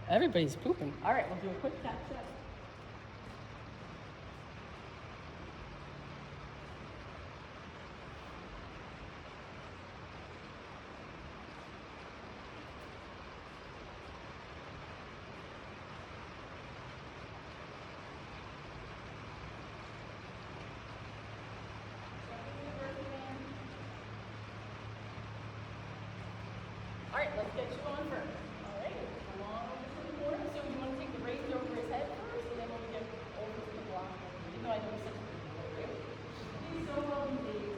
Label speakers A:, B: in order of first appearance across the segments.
A: Everybody's pooping. All right, we'll do a quick catch up. All right, let's get you on first. All right, come on over to the corner. So you want to take the reins over his head first, and then we'll get over to the block. Even though I know such a good boy, right? He's so well behaved.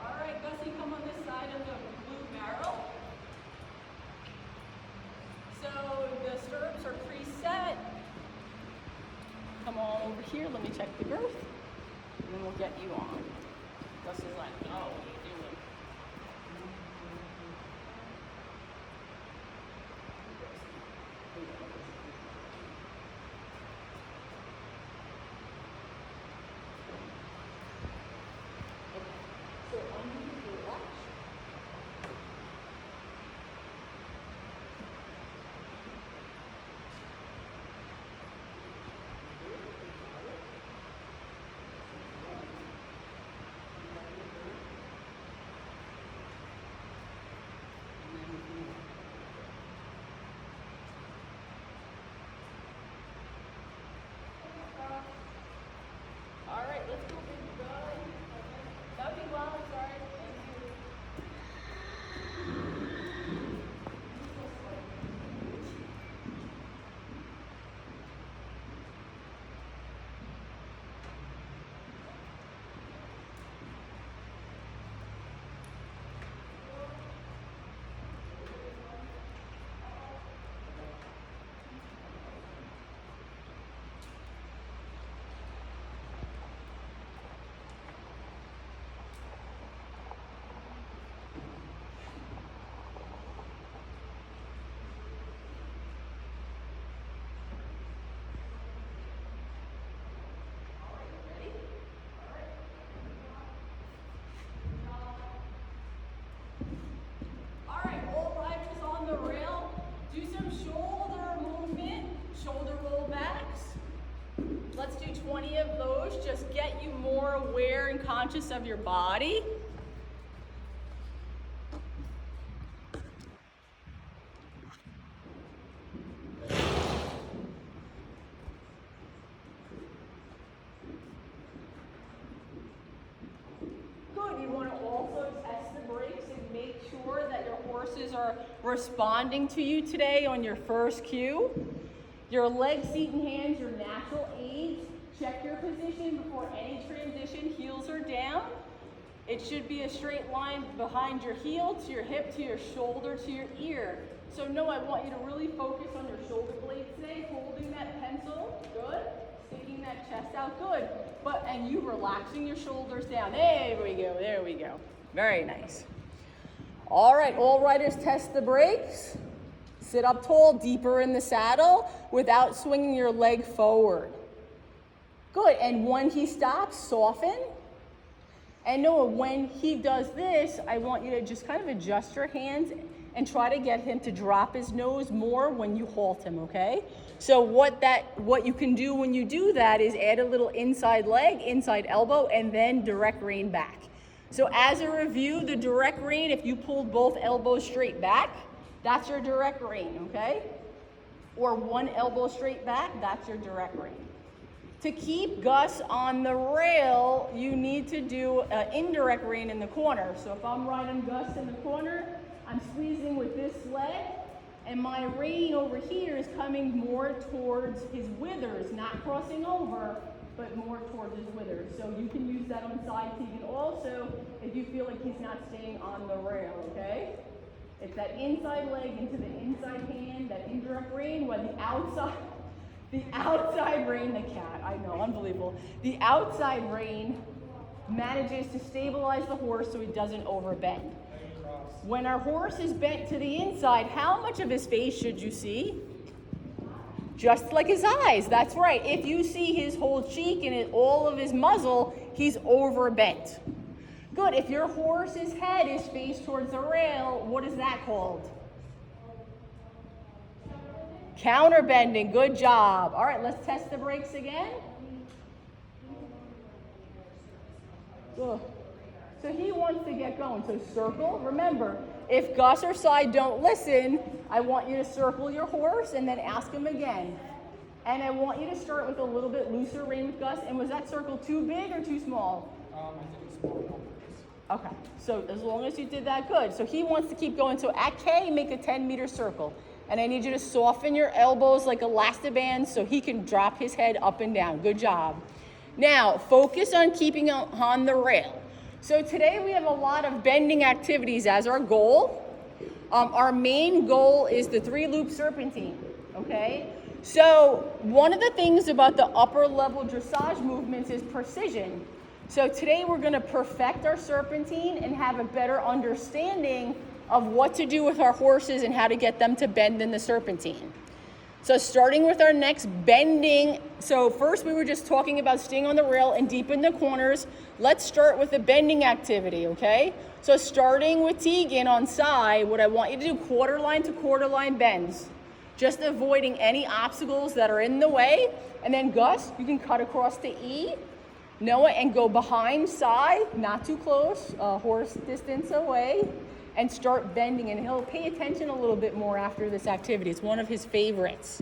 A: All right, Gussie, come on this side of the blue barrel. So the stirrups are preset. Come on over here, let me check the girth, and then we'll get you on. Gus is like, oh, what are you doing? So underneath your latch. All right, let's go, baby. Nothing wrong, sorry. Thank you. All right, all riders on the rail, do some shoulder movement, shoulder roll backs. Let's do 20 of those, just get you more aware and conscious of your body. Good, you want to also test the brakes and make sure that your horses are responding to you today on your first cue. Your legs, feet, and hands, your natural aids. Check your position before any transition. Heels are down. It should be a straight line behind your heel to your hip to your shoulder to your ear. So no, I want you to really focus on your shoulder blades today, holding that pencil, good. Sticking that chest out, good. And you relaxing your shoulders down. There we go, there we go. Very nice. All right, all riders test the brakes. Sit up tall, deeper in the saddle without swinging your leg forward. Good, and when he stops, soften. And Noah, when he does this, I want you to just kind of adjust your hands and try to get him to drop his nose more when you halt him, okay? So what you can do when you do that is add a little inside leg, inside elbow, and then direct rein back. So as a review, the direct rein, if you pulled both elbows straight back, that's your direct rein, okay? Or one elbow straight back, that's your direct rein. To keep Gus on the rail, you need to do an indirect rein in the corner. So if I'm riding Gus in the corner, I'm squeezing with this leg, And my rein over here is coming more towards his withers, not crossing over, but more towards his withers. So you can use that on side Tegan also if you feel like he's not staying on the rail, okay? It's that inside leg into the inside hand, that indirect rein, while the outside rein, the cat, I know, unbelievable. The outside rein manages to stabilize the horse so he doesn't overbend. When our horse is bent to the inside, how much of his face should you see? Just like his eyes, that's right. If you see his whole cheek and all of his muzzle, he's overbent. Good, if your horse's head is faced towards the rail, what is that called? Counterbending, good job. All right, let's test the brakes again. Good. So he wants to get going. So circle. Remember, if Gus or Cy don't listen, I want you to circle your horse and then ask him again. And I want you to start with a little bit looser rein with Gus. And was that circle too big or too small?
B: I think it's small.
A: Okay, so as long as you did that, good. So he wants to keep going. So at K, make a 10-meter circle. And I need you to soften your elbows like elastobands so he can drop his head up and down. Good job. Now, focus on keeping on the rail. So today we have a lot of bending activities as our goal. Our main goal is the 3-loop serpentine, okay? So one of the things about the upper level dressage movements is precision. So today we're gonna perfect our serpentine and have a better understanding of what to do with our horses and how to get them to bend in the serpentine. So starting with our next bending, so first we were just talking about staying on the rail and deep in the corners. Let's start with the bending activity, okay? So starting with Tegan on side, what I want you to do, quarter line to quarter line bends. Just avoiding any obstacles that are in the way. And then Gus, you can cut across to E. Noah, and go behind side, not too close, horse distance away. And start bending, and he'll pay attention a little bit more after this activity. It's one of his favorites.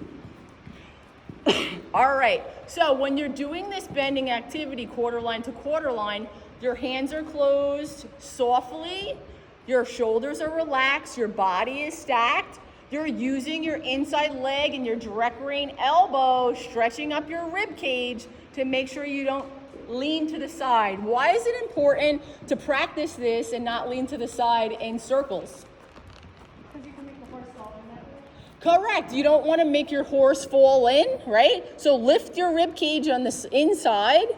A: All right, so when you're doing this bending activity, quarter line to quarter line, your hands are closed softly, your shoulders are relaxed, your body is stacked, you're using your inside leg and your direct rein elbow, stretching up your rib cage to make sure you don't lean to the side. Why is it important to practice this and not lean to the side in circles?
C: Because you can make the horse fall in that way.
A: Correct. You don't want to make your horse fall in, right? So lift your rib cage on the inside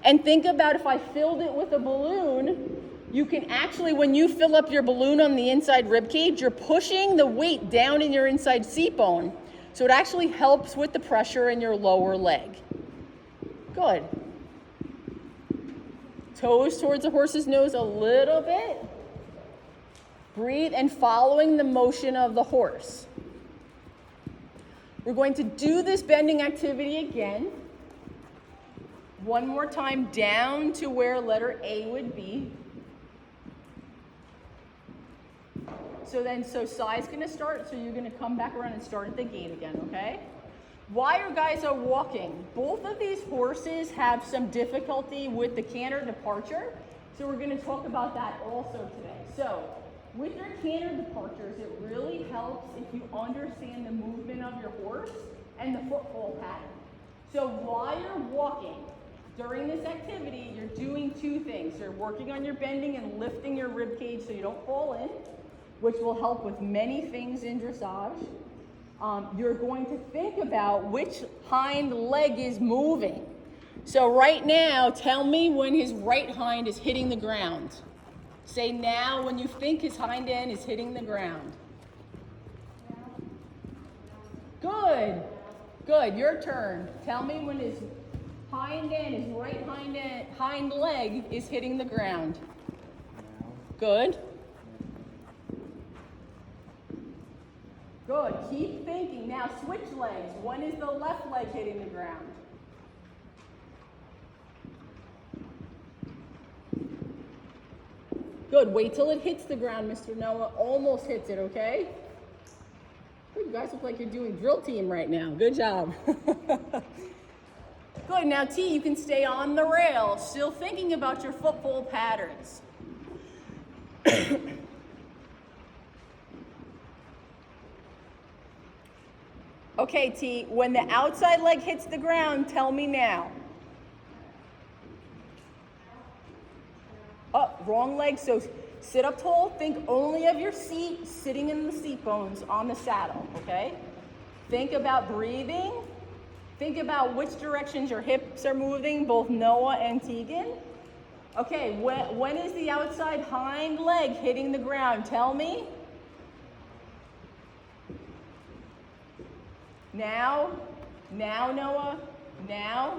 A: and think about if I filled it with a balloon, you can actually, when you fill up your balloon on the inside rib cage, you're pushing the weight down in your inside seat bone. So it actually helps with the pressure in your lower leg. Good. Toes towards the horse's nose a little bit. Breathe and following the motion of the horse. We're going to do this bending activity again. One more time down to where letter A would be. So Cy's gonna start, so you're gonna come back around and start at the gate again, okay? While your guys are walking, both of these horses have some difficulty with the canter departure, so we're going to talk about that also today. So with your canter departures, it really helps if you understand the movement of your horse and the footfall pattern. So while you're walking, during this activity, you're doing two things. You're working on your bending and lifting your rib cage so you don't fall in, which will help with many things in dressage. You're going to think about which hind leg is moving. So right now, tell me when his right hind is hitting the ground. Say now when you think his hind end is hitting the ground. Good. Good. Your turn. Tell me when his hind end, his right hind leg is hitting the ground. Good. Good. Keep thinking. Now switch legs. When is the left leg hitting the ground? Good. Wait till it hits the ground, Mr. Noah. Almost hits it, okay? Good. You guys look like you're doing drill team right now. Good job. Good. Now, T, you can stay on the rail, still thinking about your footfall patterns. Okay, T, when the outside leg hits the ground, tell me now. Oh, wrong leg, so sit up tall, think only of your seat, sitting in the seat bones on the saddle, okay? Think about breathing. Think about which directions your hips are moving, both Noah and Tegan. Okay, when is the outside hind leg hitting the ground? Tell me. Now, Noah, now.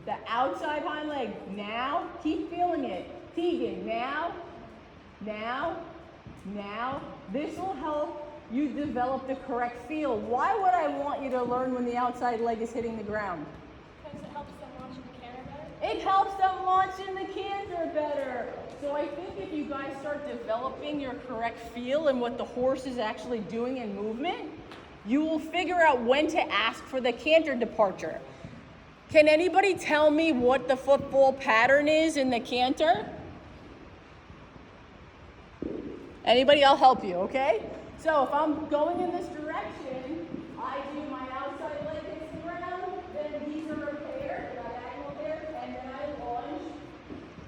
A: The outside hind leg, now. Keep feeling it. Tegan, now. This will help you develop the correct feel. Why would I want you to learn when the outside leg is hitting the ground?
C: Because it helps them launch in the canter better.
A: It helps them launch in the canter better. So I think if you guys start developing your correct feel and what the horse is actually doing in movement, you will figure out when to ask for the canter departure. Can anybody tell me what the football pattern is in the canter? Anybody? I'll help you, okay? So if I'm going in this direction, I do my outside leg hits the ground, then these are a pair, diagonal pair, and then I launch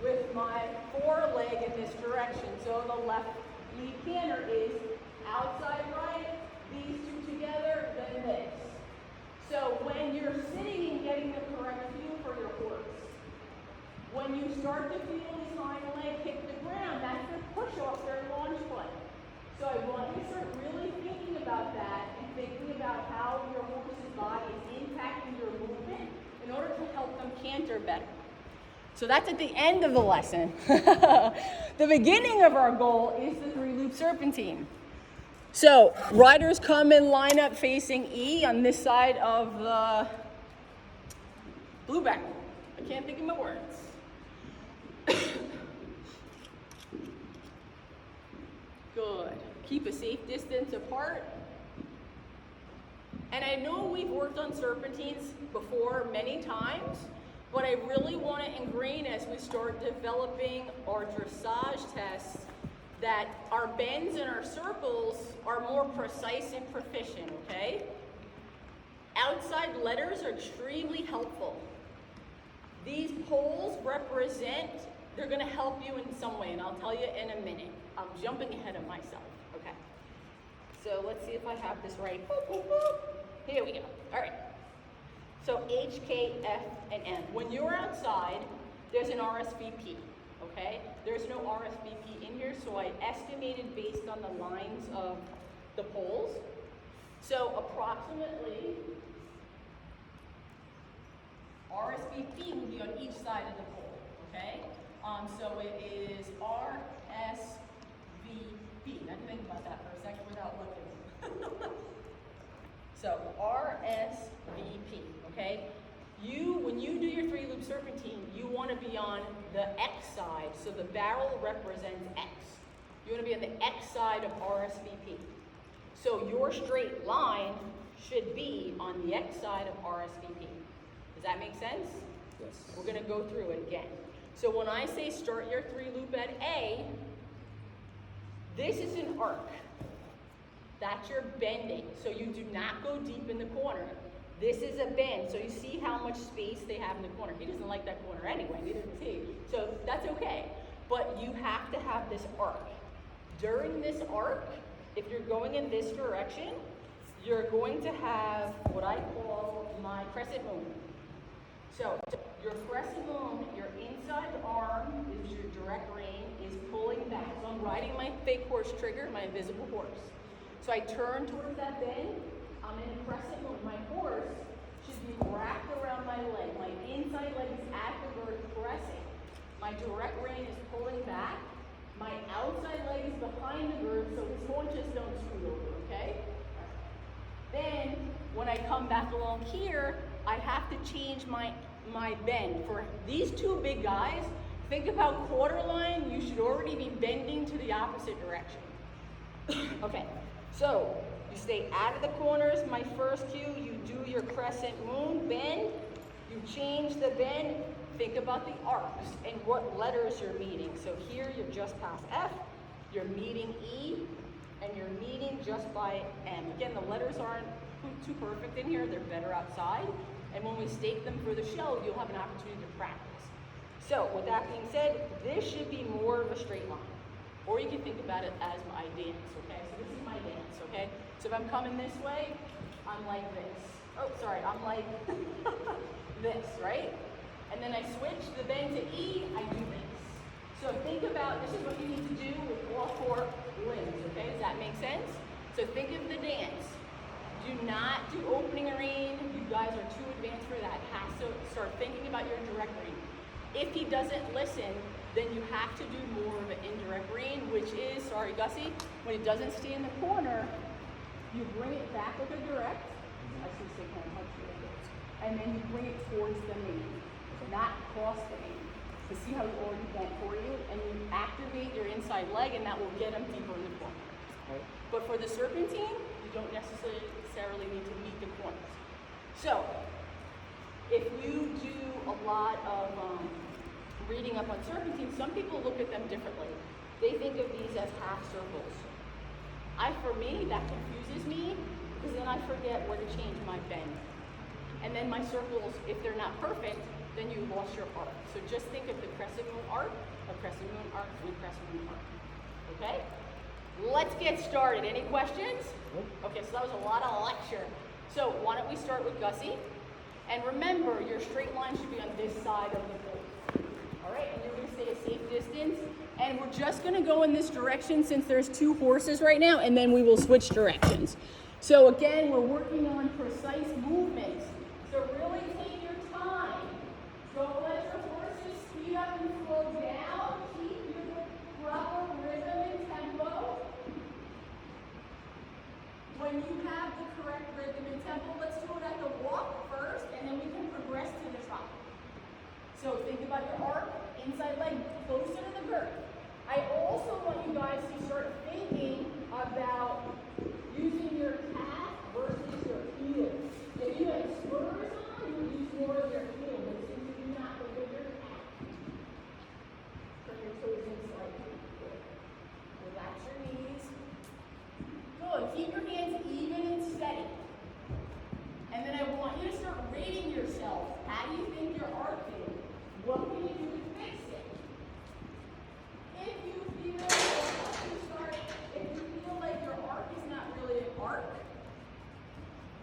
A: with my foreleg in this direction. So the left lead canter is outside right, these two together, then this. So when you're sitting and getting the correct feel for your horse, when you start to feel these hind leg hit the ground, that's their push off their launch play. So I want you to start really thinking about that and thinking about how your horse's body is impacting your movement in order to help them canter better. So that's at the end of the lesson. The beginning of our goal is the 3-loop serpentine. So riders come and line up facing E on this side of the blueback. I can't think of my words. Good. Keep a safe distance apart. And I know we've worked on serpentines before many times, but I really want to ingrain as we start developing our dressage tests that our bends and our circles are more precise and proficient, okay? Outside letters are extremely helpful. These poles represent, they're going to help you in some way, and I'll tell you in a minute. I'm jumping ahead of myself. Okay. So let's see if I have this right. Boop, boop, boop. Here we go. All right. So H, K, F, and M. When you're outside, there's an RSVP. Okay? There's no RSVP in here, so I estimated based on the lines of the poles. So approximately, RSVP will be on each side of the pole. Okay? So it is RSVP. I had to think about that for a second without looking. So RSVP, okay? When you do your 3-loop serpentine, you want to be on the X side, so the barrel represents X. You want to be on the X side of RSVP. So your straight line should be on the X side of RSVP. Does that make sense?
B: Yes.
A: We're going to go through it again. So when I say start your 3-loop at A, this is an arc. That's your bending. So you do not go deep in the corner. This is a bend. So you see how much space they have in the corner. He doesn't like that corner anyway, neither does he. So that's okay. But you have to have this arc. During this arc, if you're going in this direction, you're going to have what I call my crescent moon. So your crescent moon, your inside arm is your direct rein, is pulling back. So I'm riding my fake horse trigger, my invisible horse. So I turn towards that bend, I'm in a crescent moon. My horse should be wrapped around my leg. My inside leg is at the girth pressing. My direct rein is pulling back. My outside leg is behind the girth so his haunches don't scoot over, okay? Then, when I come back along here, I have to change my bend. For these two big guys, think about quarter line, you should already be bending to the opposite direction. Okay, so you stay out of the corners, my first cue, you do your crescent moon bend, you change the bend, think about the arcs and what letters you're meeting. So here you're just past F, you're meeting E, and you're meeting just by M. Again, the letters aren't too perfect in here. They're better outside. And when we stake them for the show, you'll have an opportunity to practice. So with that being said, this should be more of a straight line. Or you can think about it as my dance, okay? So this is my dance, okay? So if I'm coming this way, I'm like this. Oh, sorry, I'm like this, right? And then I switch the bend to E, I do this. So think about, this is what you need to do with all 4 limbs, okay? Does that make sense? So think of the dance. Do not do opening a rein. You guys are too advanced for that. Have to start thinking about your direct rein. If he doesn't listen, then you have to do more of an indirect rein, which is, sorry Gussie, when he doesn't stay in the corner, you bring it back with a direct. I should say kind of and then you bring it towards the mane, not cross the mane. So see how he already bent for you, and you activate your inside leg, and that will get him deeper in the corner. Right. But for the serpentine, you don't necessarily need to meet the corners. So if you do a lot of reading up on serpentine, some people look at them differently. They think of these as half circles. For me, that confuses me because then I forget where to change my bend. And then my circles, if they're not perfect, then you lost your arc. So just think of the crescent moon arc, a crescent moon arc, and a crescent moon arc. Okay? Let's get started. Any questions? Okay, so that was a lot of lecture. So why don't we start with Gussie? And remember, your straight line should be on this side of the board. All right, and you're going to stay a safe distance. And we're just going to go in this direction since there's 2 horses right now, and then we will switch directions. So again, we're working on precise movements. So really take your time. Don't let your horses speed up and slow down. Keep your proper rhythm and tempo. When you have the correct rhythm and tempo, let's do it at the walk first, and then we can progress to the trot. So think about your arc, inside leg, closer to the girth. I also want you guys to start thinking about using your calf versus your heel. If you had spurs on, you would use more of your heel, but since you do not, look at your calf. Turn your toes in slightly. Good. Relax your knees. Good. Keep your hands even and steady. And then I want you to start rating yourself. How do you think your arc is? What can you do to fix it? If you feel like your arc is not really an arc,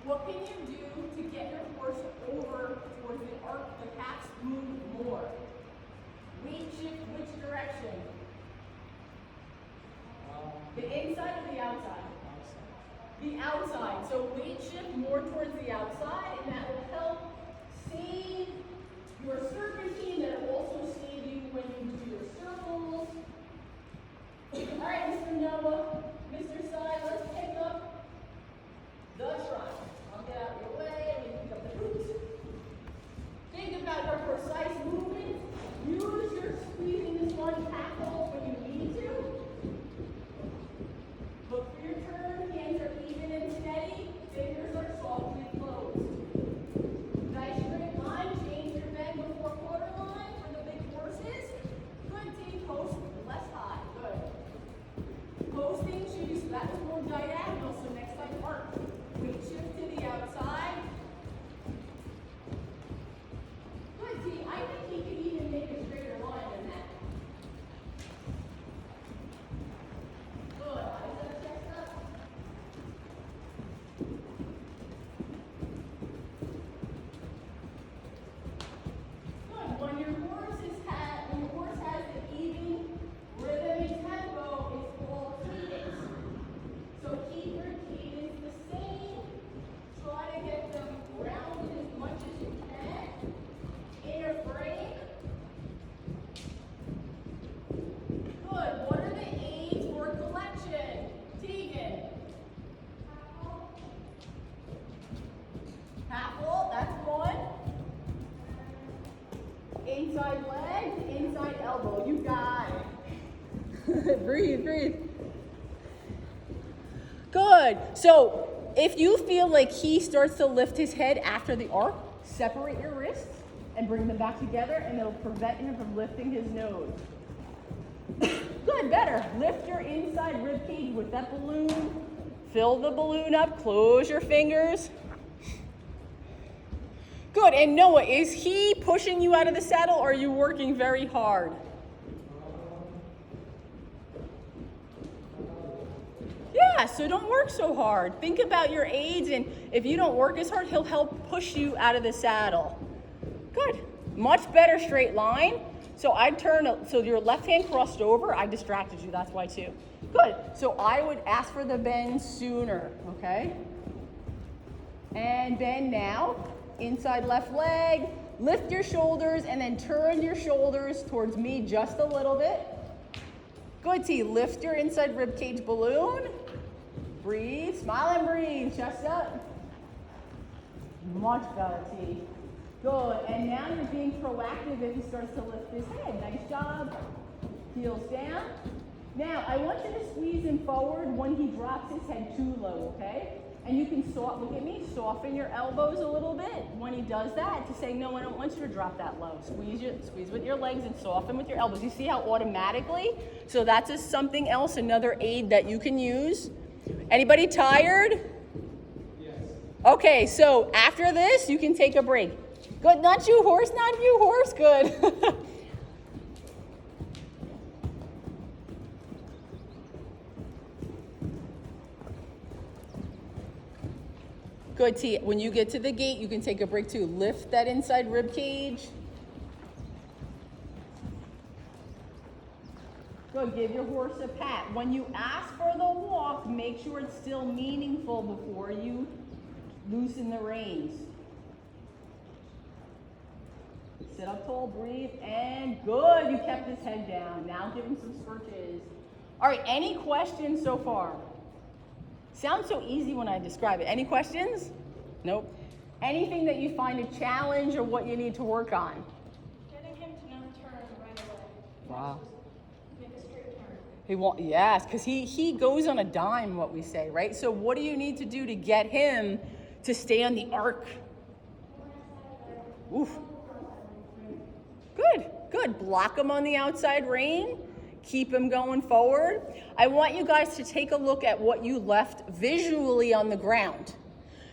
A: what can you do to get your horse over towards the arc, the calves move more? Weight shift which direction? The inside or the outside? The outside. So weight shift more towards the outside, and that will help save your serpentine. That will also save you when you do your circles. All right, Mr. Noah, Mr. Sai, let's pick up the trot. I'll get out of your way and we pick up the boots. Think about your precise movement. Use your squeezing this one tackle when you need to. Look for your turn. Hands are even and steady. Fingers are softly closed. Nice straight line. Change your bend before quarter line for the big horses. Good, team. Post less high. Good. Posting shoes, that was more diagonal, so next time arc. Weight shift to the outside. Good, team. I think he could even make a straighter line than that. Good. Eyes up, chest up. Good. When your horse has an even rhythm and tempo, it's called cadence. So keep your cadence the same. Try to get them rounded as much as you can in your frame. Good. What are the aids for collection? Tegan. Half wall, that's one. Inside leg, inside elbow. You got it. Breathe, breathe. Good. So if you feel like he starts to lift his head after the arc, separate your wrists and bring them back together, and it'll prevent him from lifting his nose. Good, better. Lift your inside rib cage with that balloon Fill the balloon up, close your fingers. Good, and Noah, is he pushing you out of the saddle or are you working very hard? Yeah, so don't work so hard. Think about your aids, and if you don't work as hard, he'll help push you out of the saddle. Good, much better straight line. So I'd turn, so your left hand crossed over, I distracted you, that's why too. Good, so I would ask for the bend sooner, okay? And bend now, inside left leg, lift your shoulders and then turn your shoulders towards me just a little bit. Good, T, lift your inside rib cage balloon. Breathe, smile and breathe, chest up. Much better, T. Good, and now you're being proactive as he starts to lift his head. Nice job. Heels down. Now, I want you to squeeze him forward when he drops his head too low, okay? And you can, look at me, soften your elbows a little bit when he does that to say, no, I don't want you to drop that low. Squeeze with your legs and soften with your elbows. You see how automatically? So that's just something else, another aid that you can use. Anybody tired? Yes. Okay, so after this, you can take a break. Good, not you, horse, not you, horse, good. Good, T. When you get to the gate, you can take a break too. Lift that inside rib cage. Good, give your horse a pat. When you ask for the walk, make sure it's still meaningful before you loosen the reins. Sit up tall, breathe, and good. You kept his head down. Now give him some stretches. All right, any questions so far? Sounds so easy when I describe it. Any questions? Nope. Anything that you find a challenge or what you need to work on?
C: Getting him to not turn right away.
A: Wow.
C: Make a straight turn.
A: He won't, yes, because he goes on a dime, what we say, right? So what do you need to do to get him to stay on the arc? Oof. Good, good. Block him on the outside rein. Keep him going forward. I want you guys to take a look at what you left visually on the ground.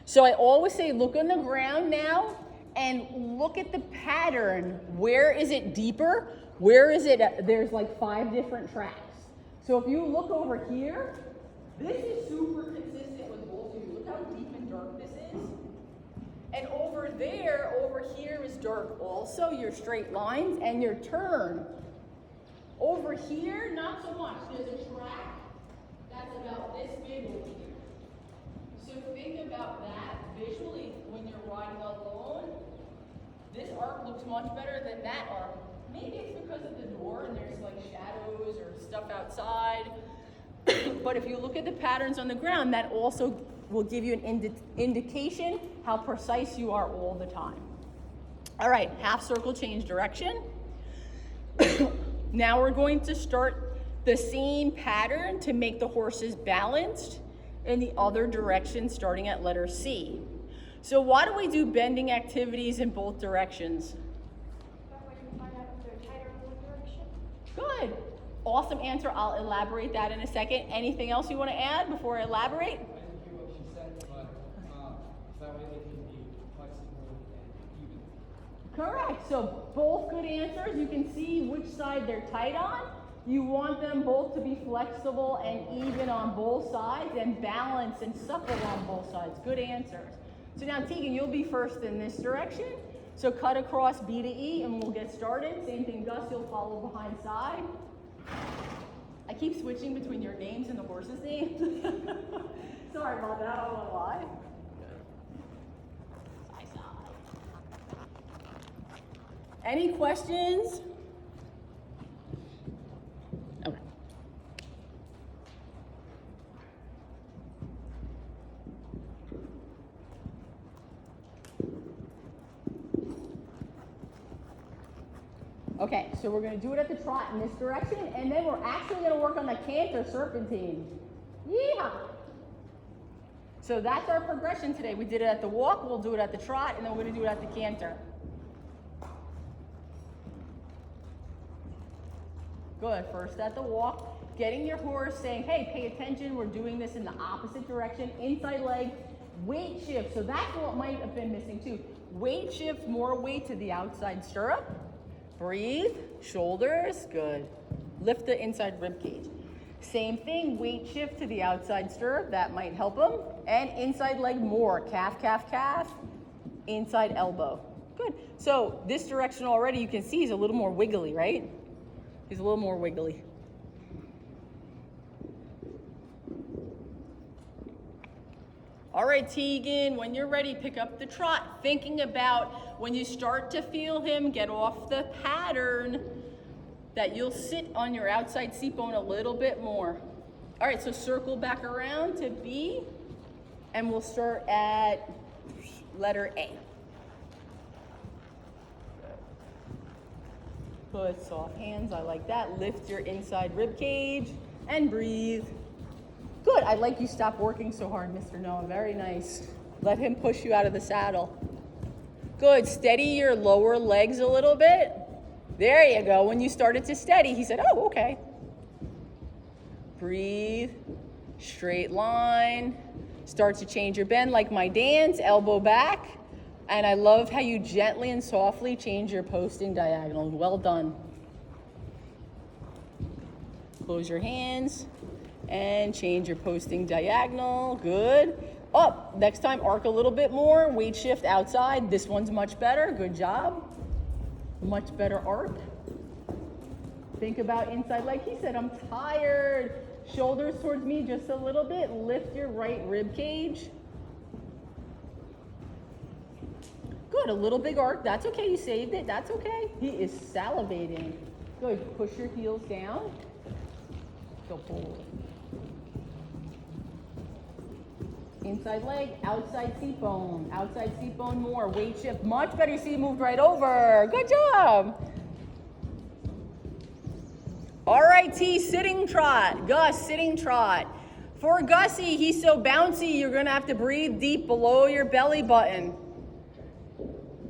A: So I always say, look on the ground now and look at the pattern. Where is it deeper? Where is it? There's like 5 different tracks. So if you look over here, this is super consistent with both of you. Look how deep and dark this is. And over there, over here is dark also, your straight lines and your turn. Over here, not so much. There's a track that's about this big over here. So think about that visually when you're riding alone. This arc looks much better than that arc. Maybe it's because of the door and there's like shadows or stuff outside. But if you look at the patterns on the ground, that also will give you an indication how precise you are all the time. All right, half circle, change direction. Now we're going to start the same pattern to make the horses balanced in the other direction, starting at letter C. So why do we do bending activities in both directions?
C: That way you find out if they're tighter in one direction.
A: Good. Awesome answer. I'll elaborate that in a second. Anything else you want to add before I elaborate?
B: I didn't hear what she said, but that way they can be flexible and even.
A: Correct. So both good answers. You can see which side they're tight on. You want them both to be flexible and even on both sides and balanced and supple on both sides. Good answers. So now Tegan, you'll be first in this direction. So cut across B to E and we'll get started. Same thing, Gus, you'll follow behind side. I keep switching between your names and the horse's names. Sorry about that, I don't know why. Any questions? Okay. Okay, so we're going to do it at the trot in this direction, and then we're actually going to work on the canter serpentine. Yeah. So that's our progression today. We did it at the walk, we'll do it at the trot, and then we're going to do it at the canter. Good, first at the walk. getting your horse saying, hey, pay attention, we're doing this in the opposite direction, inside leg, weight shift. So that's what might have been missing too. Weight shift, more weight to the outside stirrup. Breathe, shoulders, good. Lift the inside rib cage. Same thing, weight shift to the outside stirrup, that might help him. And inside leg more, calf, calf, calf, inside elbow. Good. So this direction already, you can see he's a little more wiggly, right? He's a little more wiggly. All right, Tegan, when you're ready, pick up the trot. Thinking about when you start to feel him get off the pattern, that you'll sit on your outside seat bone a little bit more. All right, so circle back around to B, and we'll start at letter A. Good, soft hands, I like that. Lift your inside rib cage and breathe. Good, I like you stop working so hard, Mr. Noah, very nice. Let him push you out of the saddle. Good, steady your lower legs a little bit. There you go, when you started to steady, he said, oh, okay. Breathe, straight line. Start to change your bend like my dance, elbow back. And I love how you gently and softly change your posting diagonal. Well done. Close your hands and change your posting diagonal. Good. Up. Next time, arc a little bit more. Weight shift outside. This one's much better. Good job. Much better arc. Think about inside leg. He said, I'm tired. Shoulders towards me just a little bit. Lift your right rib cage. Good, a little big arc. That's okay, you saved it. That's okay. He is salivating. Good, push your heels down. Go forward. Inside leg, outside seat bone. Outside seat bone more. Weight shift, much better. You see, moved right over. Good job. All right, T, sitting trot. Gus, sitting trot. For Gussie, he's so bouncy, you're gonna have to breathe deep below your belly button.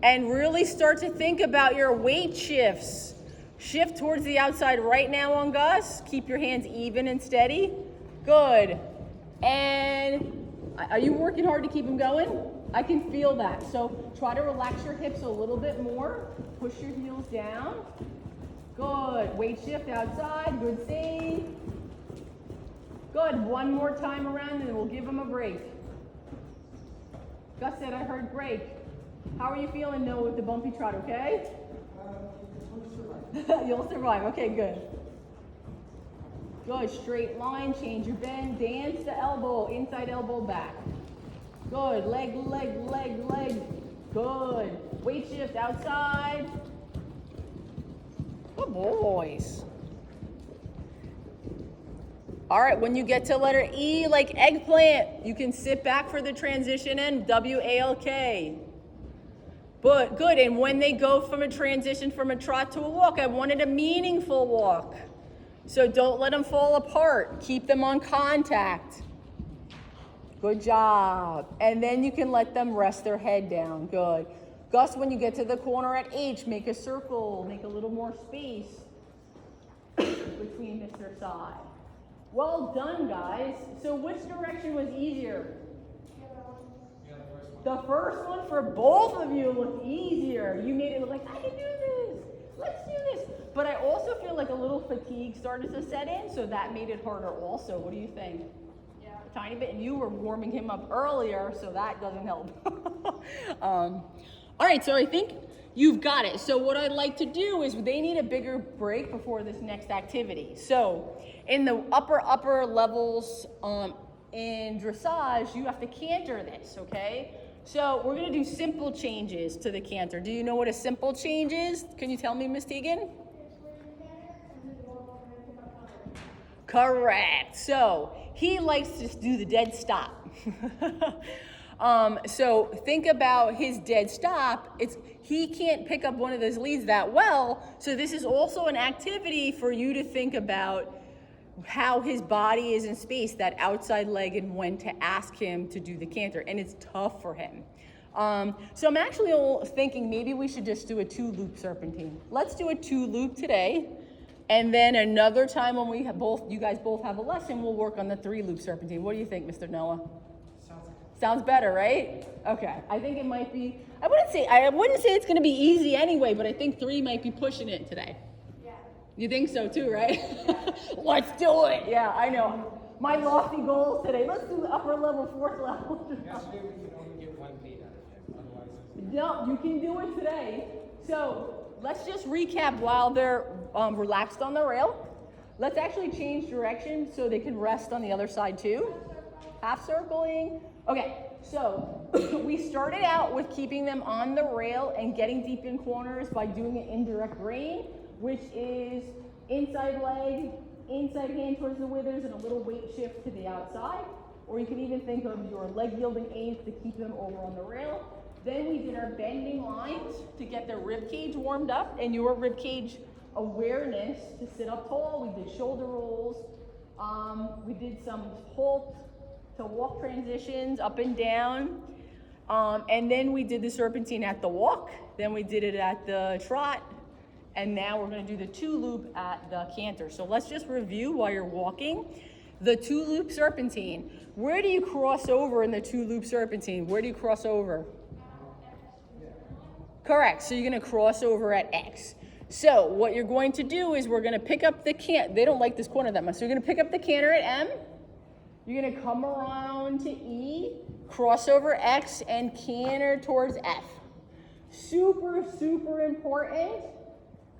A: And really start to think about your weight shifts. Shift towards the outside right now on Gus. Keep your hands even and steady. Good. And are you working hard to keep him going? I can feel that. So try to relax your hips a little bit more. Push your heels down. Good. Weight shift outside. Good save. Good. One more time around and we'll give him a break. Gus said I heard break. How are you feeling, Noah, with the bumpy trot, okay? You'll survive. Okay, good. Good. Straight line. Change your bend. Dance the elbow. Inside elbow back. Good. Leg, leg, leg, leg. Good. Weight shift outside. Good boys. All right, when you get to letter E, like eggplant, you can sit back for the transition and W-A-L-K. But good, and when they go from a transition from a trot to a walk, I wanted a meaningful walk. So don't let them fall apart. Keep them on contact. Good job. And then you can let them rest their head down. Good. Gus, when you get to the corner at H, make a circle. Make a little more space between Mr. Side. Well done, guys. So which direction was easier? The first one for both of you looked easier. You made it look like, I can do this. Let's do this. But I also feel like a little fatigue started to set in, so that made it harder also. What do you think? Yeah. A tiny bit. And you were warming him up earlier, so that doesn't help. All right, so I think you've got it. So what I'd like to do is they need a bigger break before this next activity. So in the upper levels in dressage, you have to canter this, okay? So we're gonna do simple changes to the canter. Do you know what a simple change is? Can you tell me, Miss Tegan? Correct. So he likes to do the dead stop. So think about his dead stop. He can't pick up one of those leads that well. So this is also an activity for you to think about how his body is in space, that outside leg, and when to ask him to do the canter. And it's tough for him. So I'm actually thinking maybe we should just do a 2-loop serpentine. Let's do a 2-loop today. And then another time when we have both, you guys both have a lesson, we'll work on the 3-loop serpentine. What do you think, Mr. Noah? Sounds better, right? Okay. I think it might be, I wouldn't say it's gonna be easy anyway, but I think 3 might be pushing it today.
C: Yeah.
A: You think so too, right? Let's do it. Yeah, I know. My lofty goals today. Let's do upper level, 4th level.
B: Yesterday we could only get 1 beat out of him, otherwise it's...
A: No, you can do it today. So let's just recap while they're relaxed on the rail. Let's actually change direction so they can rest on the other side too. Half circling. Okay, so we started out with keeping them on the rail and getting deep in corners by doing an indirect rein, which is inside leg, inside hand towards the withers, and a little weight shift to the outside. Or you can even think of your leg yielding aids to keep them over on the rail. Then we did our bending lines to get their rib cage warmed up and your rib cage awareness to sit up tall. We did shoulder rolls. We did some halt to walk transitions up and down. And then we did the serpentine at the walk. Then we did it at the trot. And now we're going to do the 2-loop at the canter. So let's just review while you're walking. The 2-loop serpentine. Where do you cross over in the 2-loop serpentine? Where do you cross over? Correct. So you're going to cross over at X. So what you're going to do is we're going to pick up the they don't like this corner that much. So you're going to pick up the canter at M. You're going to come around to E, cross over X, and canter towards F. Super, super important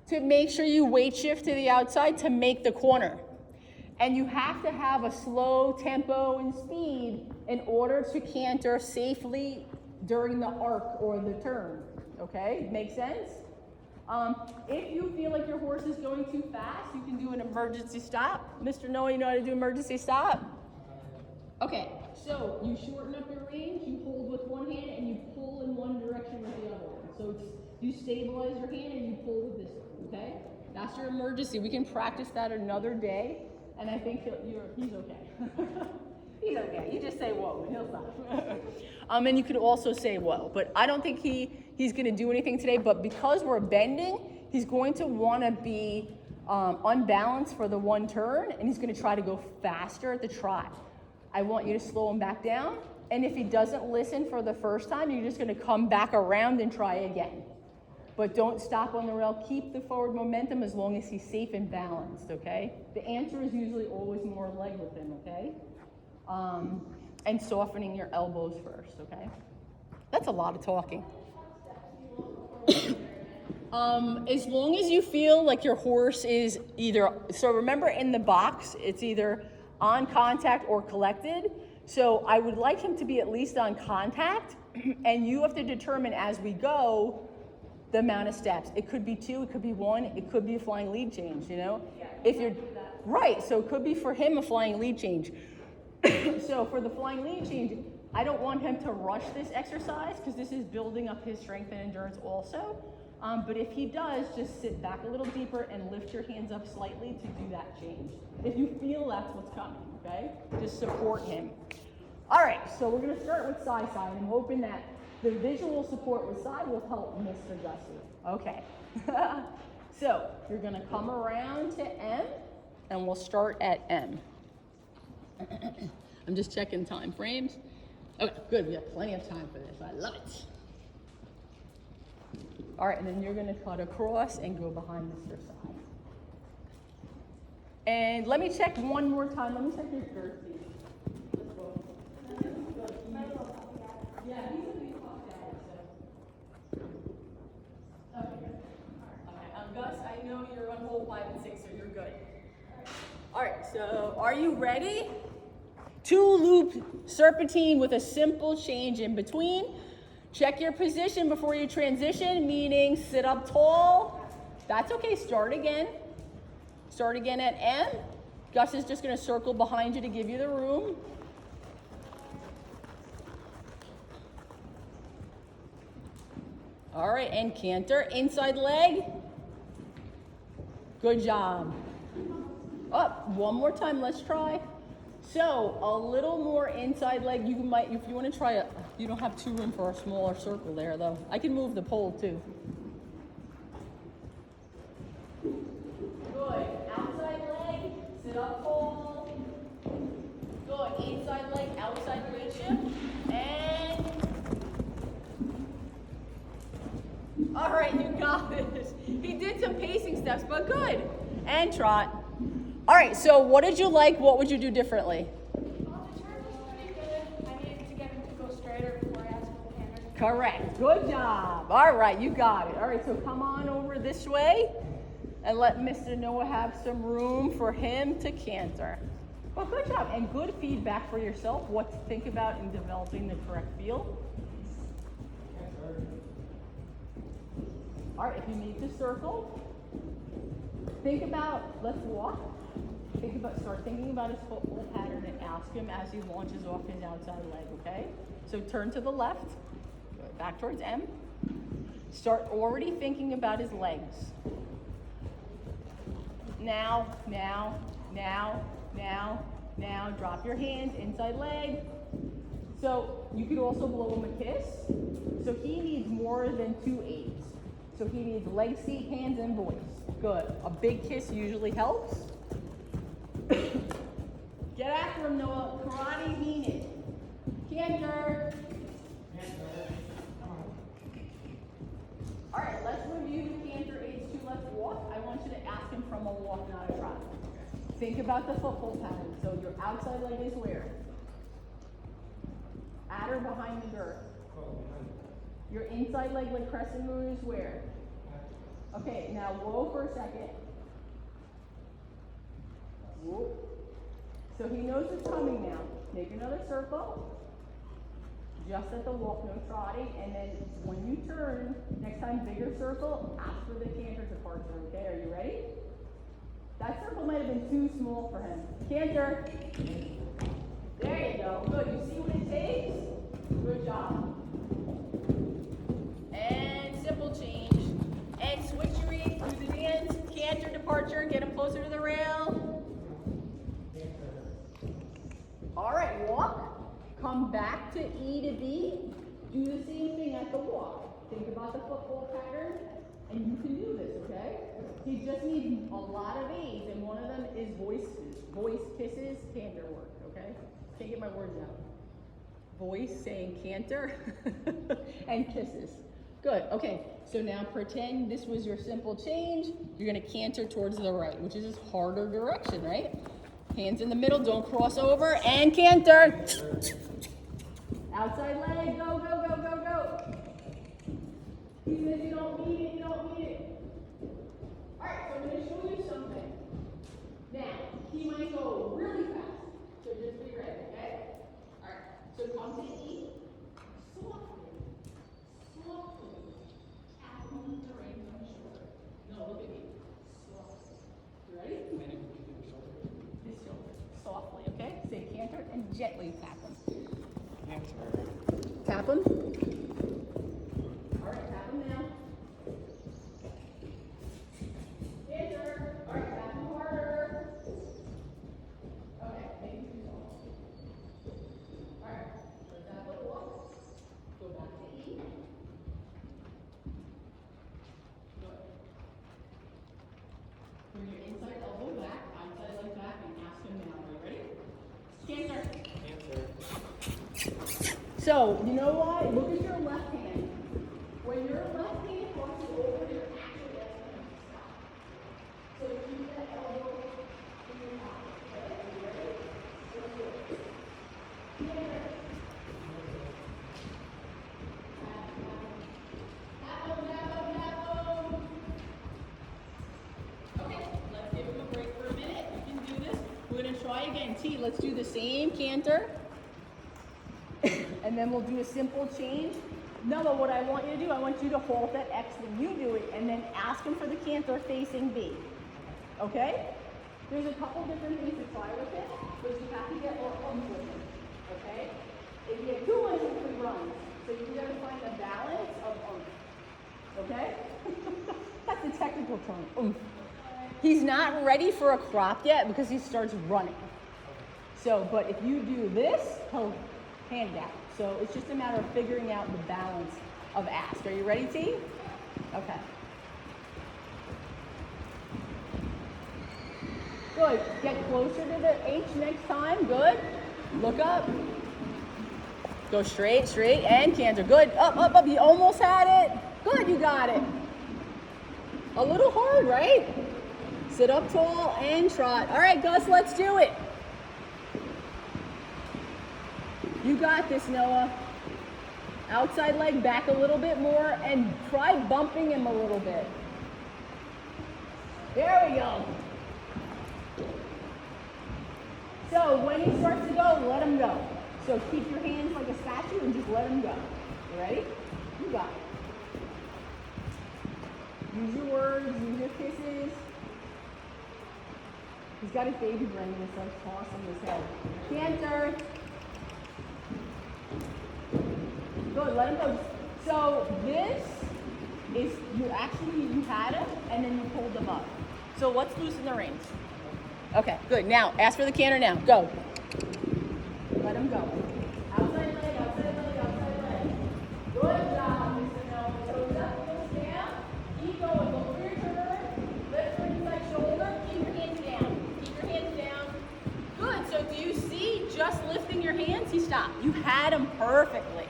A: to make sure you weight shift to the outside to make the corner. And you have to have a slow tempo and speed in order to canter safely during the arc or the turn. Okay, make sense? If you feel like your horse is going too fast, you can do an emergency stop. Mr. Noah, you know how to do emergency stop? Okay, so you shorten up your range, you hold with one hand, and you pull in one direction with the other one. So you stabilize your hand and you pull with this one, okay? That's your emergency. We can practice that another day, and I think he's okay. He's okay. You just say whoa, and he'll stop. And you could also say whoa, but I don't think he's going to do anything today. But because we're bending, he's going to want to be unbalanced for the one turn, and he's going to try to go faster at the trot. I want you to slow him back down, and if he doesn't listen for the first time, you're just going to come back around and try again. But don't stop on the rail. Keep the forward momentum as long as he's safe and balanced, okay? The answer is usually always more leg with him, okay? And softening your elbows first, okay? That's a lot of talking. As long as you feel like your horse is either, so remember in the box, it's either on contact or collected. So I would like him to be at least on contact, and you have to determine as we go the amount of steps. It could be 2, it could be 1, it could be a flying lead change, you know?
C: Yeah,
A: if you're right, so it could be for him a flying lead change. So for the flying lead change, I don't want him to rush this exercise because this is building up his strength and endurance also. But if he does, just sit back a little deeper and lift your hands up slightly to do that change. If you feel that's what's coming, okay? Just support him. All right, so we're gonna start with side. I'm hoping that the visual support with side will help Mr. Gussie. Okay. So you're gonna come around to M, and we'll start at M. I'm just checking time frames. Okay, good, we have plenty of time for this. I love it. All right, and then you're gonna cut across and go behind Mr. Side. And let me check one more time. Let me check your girth, please. Let's go. Yeah, he's a big tough guy, so. Okay, good. Okay, Gus, I know you're on hole 5 and 6, so you're good. All right, so are you ready? 2-loop serpentine with a simple change in between. Check your position before you transition, meaning sit up tall. That's okay, start again. Start again at M. Gus is just gonna circle behind you to give you the room. All right, and canter, inside leg. Good job. Up, one more time, let's try. So, a little more inside leg. You might, if you want to try it, you don't have too room for a smaller circle there though. I can move the pole too. Good. And trot. All right, so what did you like? What would you do differently?
C: The turn was pretty good. I needed to get him to go straighter before I asked for the canter.
A: Correct. Good job. All right, you got it. All right, so come on over this way and let Mr. Noah have some room for him to canter. Well, good job and good feedback for yourself. What to think about in developing the correct feel. All right, if you make the circle, think about, let's walk. Start thinking about his football pattern and ask him as he launches off his outside leg, okay? So turn to the left, go back towards M. Start already thinking about his legs. Now, drop your hands, inside leg. So you could also blow him a kiss. So he needs more than 2 aids. So he needs leg, seat, hands, and voice. Good. A big kiss usually helps. Get after him, Noah. Karate mean it. Canter. All right, let's review the canter aids to let's walk. I want you to ask him from a walk, not a trot. Think about the football pattern. So your outside leg is where? At or behind the girth? Your inside leg, like crescent moon, is where? Okay, now whoa for a second. Whoa. So he knows it's coming now. Make another circle. Just at the walk, no trotting. And then when you turn, next time, bigger circle, ask for the canter departure, okay? Are you ready? That circle might have been too small for him. Canter. There you go. Good. You see what it takes? Good job. And simple change. And switchery through the dance. Canter departure. Get him closer to the rail. All right, walk. Come back to E to B. Do the same thing at the walk. Think about the football pattern, and you can do this, okay? He just needs a lot of aids, and one of them is voice kisses, canter work, okay? Can't get my words out. Voice saying canter and kisses. Good, okay. So now pretend this was your simple change. You're gonna canter towards the right, which is this harder direction, right? Hands in the middle, don't cross over, and canter. Outside leg, go, go, go, go, go. He says you don't need it, you don't need it. All right, so I'm gonna show you something. Now, he might go really fast, so just be ready, okay? All right, so come to E. Softly, tap on the reins on the shoulder. No, look at me. Softly. You ready? This shoulder, softly, okay? Say canter and gently tap him. Tap him. All right, tap him now. Canter. All right, tap him harder. Okay, make it too soft. All right, let's have a walk. Go back to E. Good. Bring your inside elbow back, outside leg back, and ask him now. Are you ready? Canter. So, you know what? Look at your left hand. When your left hand crosses over, your actual left hand stop. So keep that elbow in your pocket. Okay? Are you ready? Let's do it. Canter. Tap him, tap him, tap him. Okay, let's give him a break for a minute. You can do this. We're going to try again. T, let's do the same canter. And then we'll do a simple change. Noah, what I want you to do, I want you to halt at X when you do it, and then ask him for the canter facing B. Okay? There's a couple different things to try with it, but you have to get more oomph with it. Okay? If you get too much, it could run. So you gotta find a balance of oomph. Okay? That's the technical term, oomph. He's not ready for a crop yet because he starts running. So, but if you do this, he'll hand down. So it's just a matter of figuring out the balance of ask. Are you ready, T? Okay. Good. Get closer to the H next time. Good. Look up. Go straight, straight, and canter. Good. Up, up, up. You almost had it. Good, you got it. A little hard, right? Sit up tall and trot. All right, Gus, let's do it. You got this, Noah. Outside leg back a little bit more and try bumping him a little bit. There we go. So when he starts to go, let him go. So keep your hands like a statue and just let him go. You ready? You got it. Use your words, use your kisses. He's got his baby brain and starts tossing his head. Canter. Good, let him go. So this is, you had him and then you pulled him up. So let's loosen the reins. Okay, good. Now, ask for the canter now. Go. Let him go. Outside leg, outside leg, outside leg. Good job, Mr. Noah. Toes up, heels down. Keep going. Look for your turn. Lift your inside shoulder. Keep your hands down. Keep your hands down. Good. So do you see just lifting your hands? He stopped. You had him perfectly.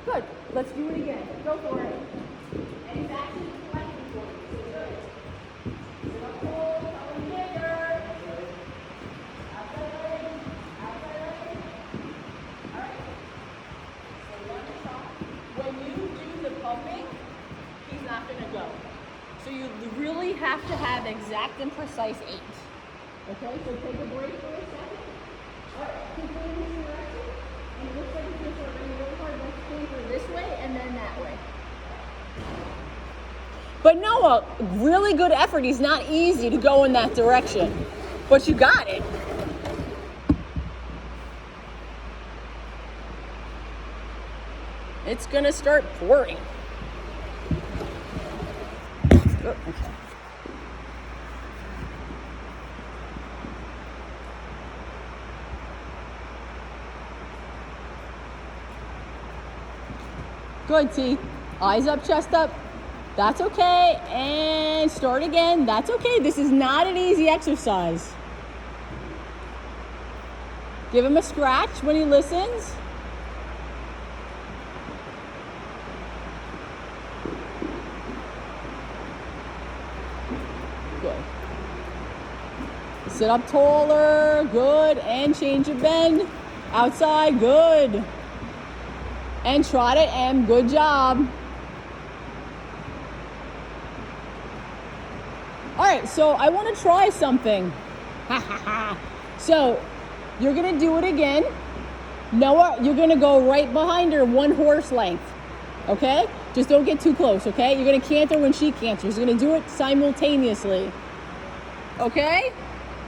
A: Good. Let's do it again. Go for it. And he's actually collecting for you. So good. Sit up tall, toe and kicker. Outside leg. Outside leg. All right. So one shot. When you do the pumping, he's not going to go. So you really have to have exact and precise 8. Okay, so take a break for a second. All right, keep going in this direction. And it looks like it's going to start raining really hard. Let's canter this way and then that way. But Noah, really good effort. He's not easy to go in that direction. But you got it. It's going to start pouring. Oh, okay. Good, T. Eyes up, chest up. That's okay. And start again. That's okay. This is not an easy exercise. Give him a scratch when he listens. Good. Sit up taller. Good. And change your bend. Outside. Good. And trot it, and good job. All right, so I want to try something. So you're going to do it again. Noah, you're going to go right behind her 1 horse length. Okay? Just don't get too close, okay? You're going to canter when she canters. You're going to do it simultaneously. Okay?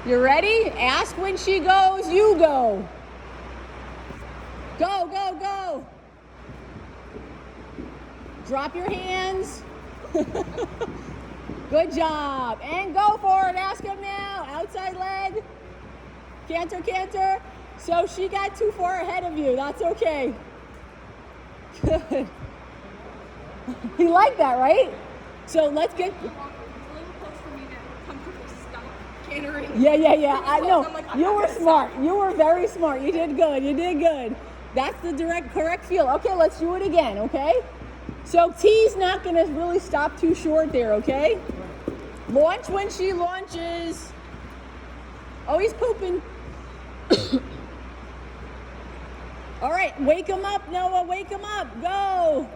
A: You ready? Ask when she goes, you go. Go, go, go. Drop your hands. Good job. And go for it. Ask him now. Outside leg. Canter, canter. So she got too far ahead of you. That's okay. Good. You like that, right? So let's get...
C: It's a little close for me to comfortable stop cantering.
A: Yeah. I know.
C: I'm like, I'm
A: You
C: not
A: were
C: gonna
A: smart. You were very smart. You did good. You did good. That's the correct feel. Okay, let's do it again, okay? So T's not going to really stop too short there, okay? Launch when she launches. Oh, he's pooping. All right, wake him up, Noah. Wake him up. Go.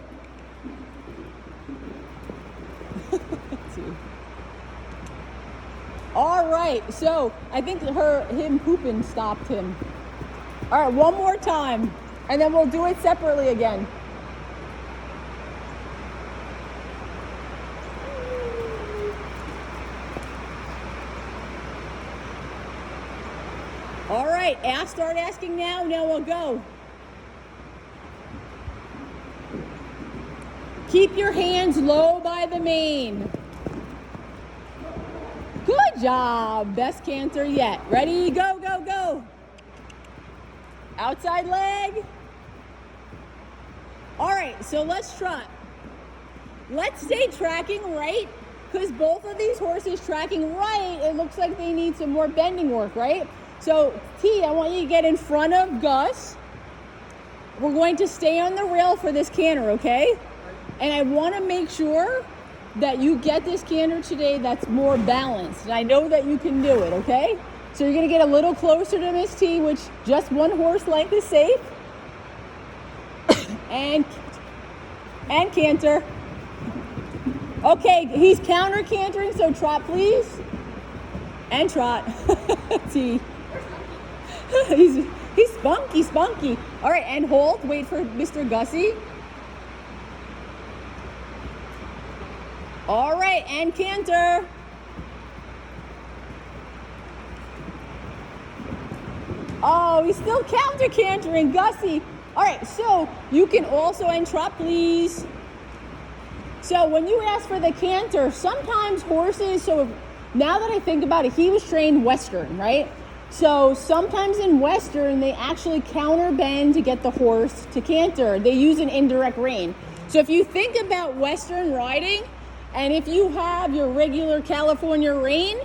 A: All right, so I think him pooping stopped him. All right, one more time, and then we'll do it separately again. All right, start asking now. Now we'll go. Keep your hands low by the mane. Good job. Best canter yet. Ready? Go, go, go. Outside leg. All right, so let's trot. Let's stay tracking right, because both of these horses tracking right, it looks like they need some more bending work, right? So, T, I want you to get in front of Gus. We're going to stay on the rail for this canter, okay? And I want to make sure that you get this canter today that's more balanced. And I know that you can do it, okay? So you're gonna get a little closer to Miss T, which just one horse length is safe. and canter. Okay, he's counter cantering, so trot please. And trot. T. He's spunky. All right, and hold, wait for Mr. Gussie. All right, and canter. Oh, he's still counter cantering, Gussie. All right, so you can also, and trot please. So when you ask for the canter, sometimes horses, so now that I think about it, he was trained Western, right? So sometimes in Western, they actually counter bend to get the horse to canter. They use an indirect rein. So if you think about Western riding, and if you have your regular California rein,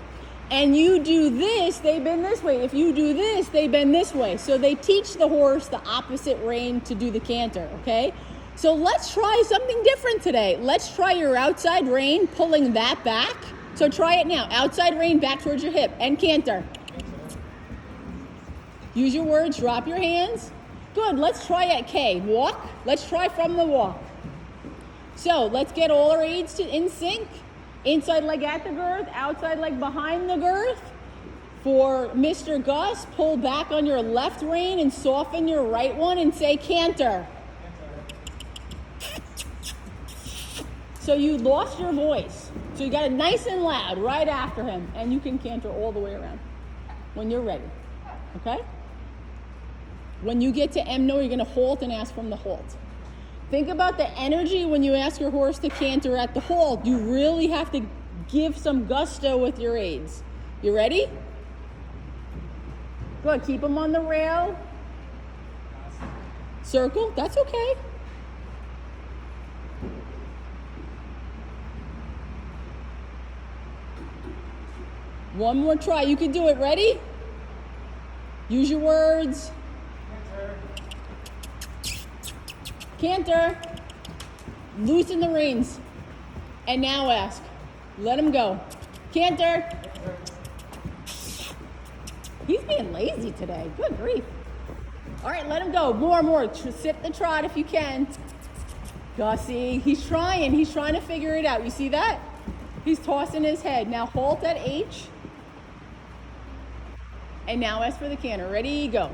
A: and you do this, they bend this way. If you do this, they bend this way. So they teach the horse the opposite rein to do the canter, okay? So let's try something different today. Let's try your outside rein, pulling that back. So try it now. Outside rein back towards your hip and canter. Use your words, drop your hands. Good, let's try at K. Walk. Let's try from the walk. So let's get all our aids in sync. Inside leg at the girth, outside leg behind the girth. For Mr. Gus, pull back on your left rein and soften your right one and say canter. So you lost your voice. So you got it nice and loud right after him, and you can canter all the way around when you're ready, okay? When you get to M-no, you're gonna halt and ask from the halt. Think about the energy when you ask your horse to canter at the halt. You really have to give some gusto with your aids. You ready? Good, keep them on the rail. Circle, that's okay. One more try, you can do it, ready? Use your words. Canter. Loosen the reins. And now ask. Let him go. Canter. He's being lazy today. Good grief. All right, let him go. More. Sit the trot if you can. Gussie, he's trying to figure it out. You see that? He's tossing his head. Now halt at H. And now ask for the canter. Ready, go.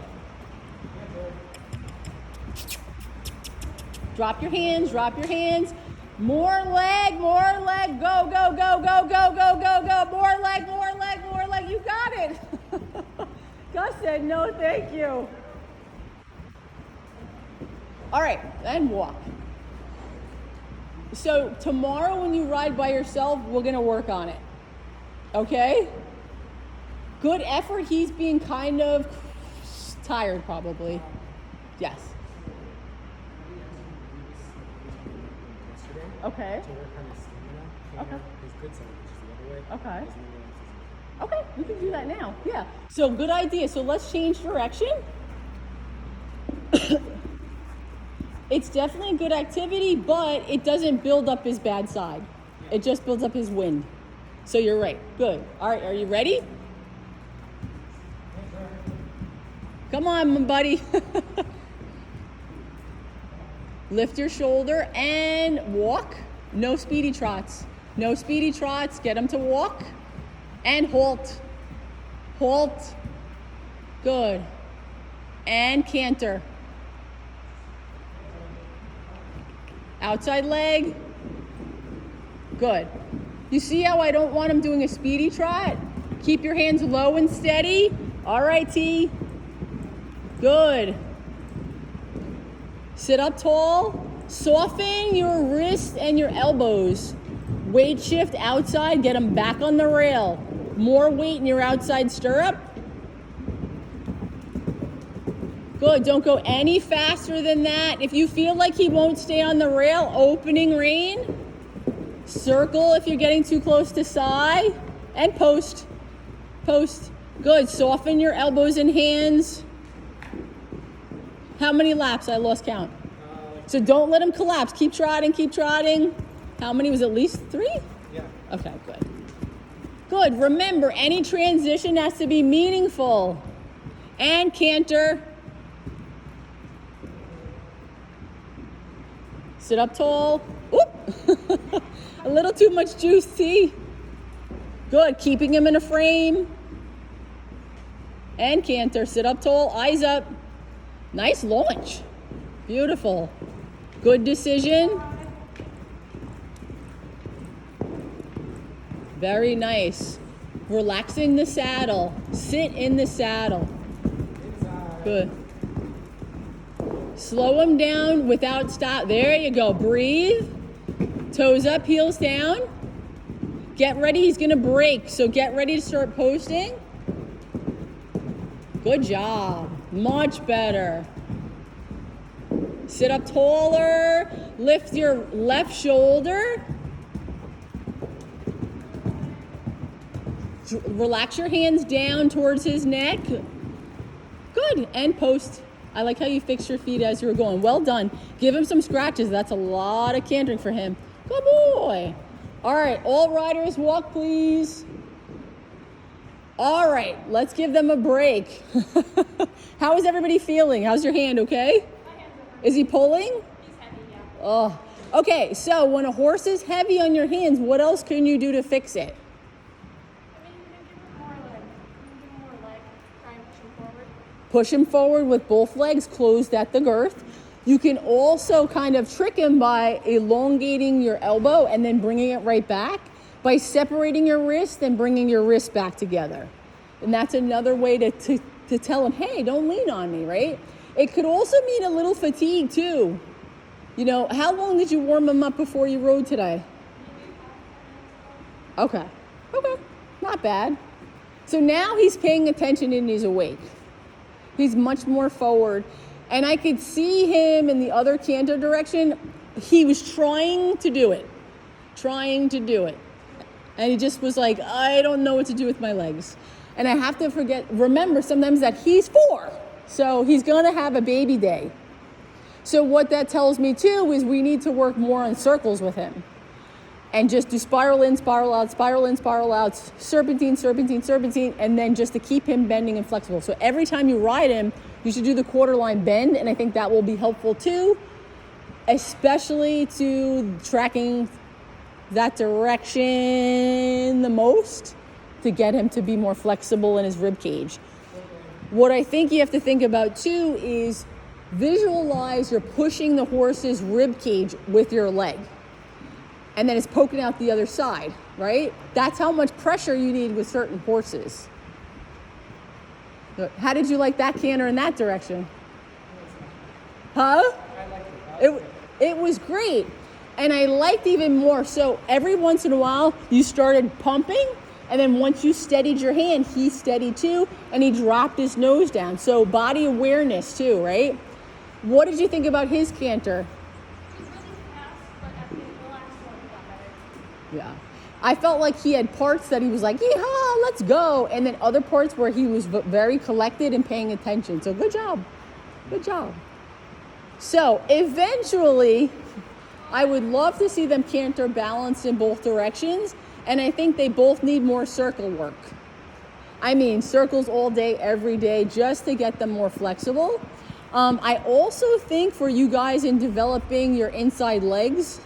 A: Drop your hands. More leg, go. More leg, you got it. Gus said no, thank you. All right, and walk. So tomorrow when you ride by yourself, we're gonna work on it, okay? Good effort, he's being kind of tired probably. Yes. Okay.
B: To work on his stamina,
A: Okay.
B: his good side, which is the other way.
A: Okay.
B: His new one is
A: Okay, we can do that now. Yeah. So good idea. So let's change direction. It's definitely a good activity, but it doesn't build up his bad side. It just builds up his wind. So you're right. Good. All right, are you ready? Come on, my buddy. Lift your shoulder and walk. No speedy trots. Get him to walk. And halt. Good. And canter. Outside leg. Good. You see how I don't want him doing a speedy trot? Keep your hands low and steady. All right, T. Good. Sit up tall. Soften your wrists and your elbows. Weight shift outside. Get them back on the rail. More weight in your outside stirrup. Good. Don't go any faster than that. If you feel like he won't stay on the rail, opening rein. Circle if you're getting too close to side. And post. Good. Soften your elbows and hands. How many laps? I lost count. So don't let him collapse. Keep trotting. How many was it? At least 3?
B: Yeah.
A: Okay, good. Good. Remember, any transition has to be meaningful. And canter. Sit up tall. Oop. A little too much juice, see? Good. Keeping him in a frame. And canter. Sit up tall. Eyes up. Nice launch. Beautiful. Good decision. Very nice. Relaxing the saddle. Sit in the saddle. Good. Slow him down without stop. There you go. Breathe. Toes up, heels down. Get ready. He's going to break. So get ready to start posting. Good job. Much better. Sit up taller. Lift your left shoulder. Relax your hands down towards his neck. Good. And post. I like how you fixed your feet as you were going. Well done. Give him some scratches. That's a lot of cantering for him. Good boy. All right. All riders walk, please. All right. Let's give them a break. How is everybody feeling? How's your hand? Okay? Is he pulling?
C: He's heavy, yeah.
A: Oh. Okay. So when a horse is heavy on your hands, what else can you do to fix it?
C: I mean, you can give him more leg. You can give him more leg. Try and push him forward.
A: Push him forward with both legs closed at the girth. You can also kind of trick him by elongating your elbow and then bringing it right back by separating your wrist and bringing your wrist back together. And that's another way to tell him, hey, don't lean on me, right? It could also mean a little fatigue too. You know, how long did you warm him up before you rode today? Okay, not bad. So now he's paying attention and he's awake. He's much more forward. And I could see him in the other canter direction. He was trying to do it. And he just was like, I don't know what to do with my legs. And I have to remember sometimes that he's 4. So he's gonna have a baby day. So what that tells me too is we need to work more on circles with him. And just do spiral in, spiral out, spiral in, spiral out, serpentine, serpentine, serpentine, and then just to keep him bending and flexible. So every time you ride him, you should do the quarter line bend, and I think that will be helpful too, especially to tracking that direction the most to get him to be more flexible in his rib cage. What I think you have to think about too is visualize you're pushing the horse's rib cage with your leg. And then it's poking out the other side, right? That's how much pressure you need with certain horses. How did you like that canter in that direction? Huh?
B: I like it.
A: It was great. And I liked even more. So every once in a while, you started pumping. And then once you steadied your hand, he steadied too. And he dropped his nose down. So body awareness too, right? What did you think about his canter?
C: He's really fast, but I think the last one got better.
A: Yeah. I felt like he had parts that he was like, yeehaw, let's go. And then other parts where he was very collected and paying attention. So good job. Good job. So eventually, I would love to see them canter balanced in both directions. And I think they both need more circle work. I mean, circles all day, every day, just to get them more flexible. I also think for you guys in developing your inside legs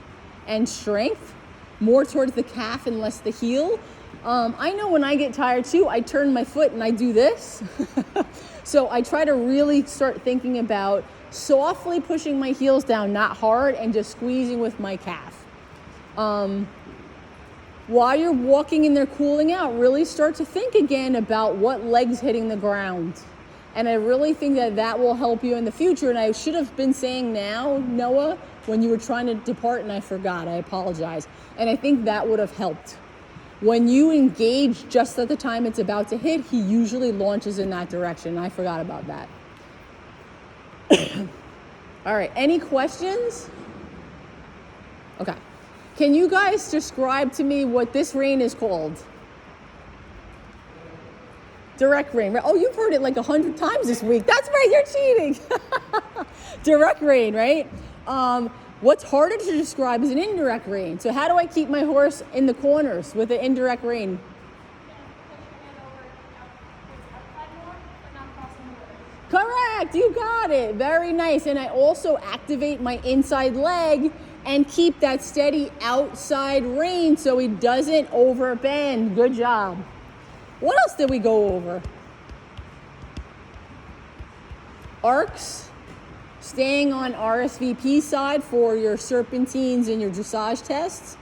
A: and strength, more towards the calf and less the heel. I know when I get tired too, I turn my foot and I do this. So I try to really start thinking about softly pushing my heels down, not hard, and just squeezing with my calf. While you're walking in there cooling out, really start to think again about what leg's hitting the ground. And I really think that that will help you in the future. And I should have been saying now, Noah, when you were trying to depart and I forgot, I apologize. And I think that would have helped. When you engage just at the time it's about to hit, he usually launches in that direction. I forgot about that. All right, any questions? Okay. Can you guys describe to me what this rein is called? Direct rein. Oh, you've heard it like 100 times this week. That's right, you're cheating. Direct rein, right? What's harder to describe is an indirect rein. So how do I keep my horse in the corners with an indirect rein? Correct, you got it. Very nice. And I also activate my inside leg and keep that steady outside rein so he doesn't overbend. Good job. What else did we go over? Arcs. Staying on RSVP side for your serpentines and your dressage tests.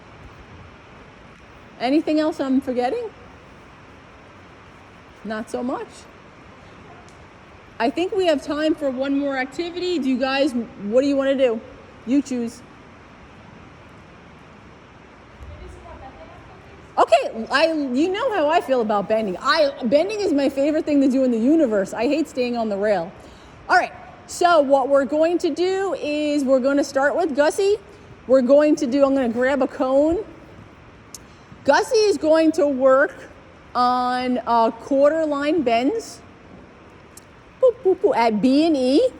A: Anything else I'm forgetting? Not so much. I think we have time for one more activity. Do you guys, what do you want to do? You choose. Okay, you know how I feel about bending. Bending is my favorite thing to do in the universe. I hate staying on the rail. All right, so what we're going to do is we're going to start with Gussie. I'm going to grab a cone. Gussie is going to work on quarter line bends. Boop, boop, boop, at B and E.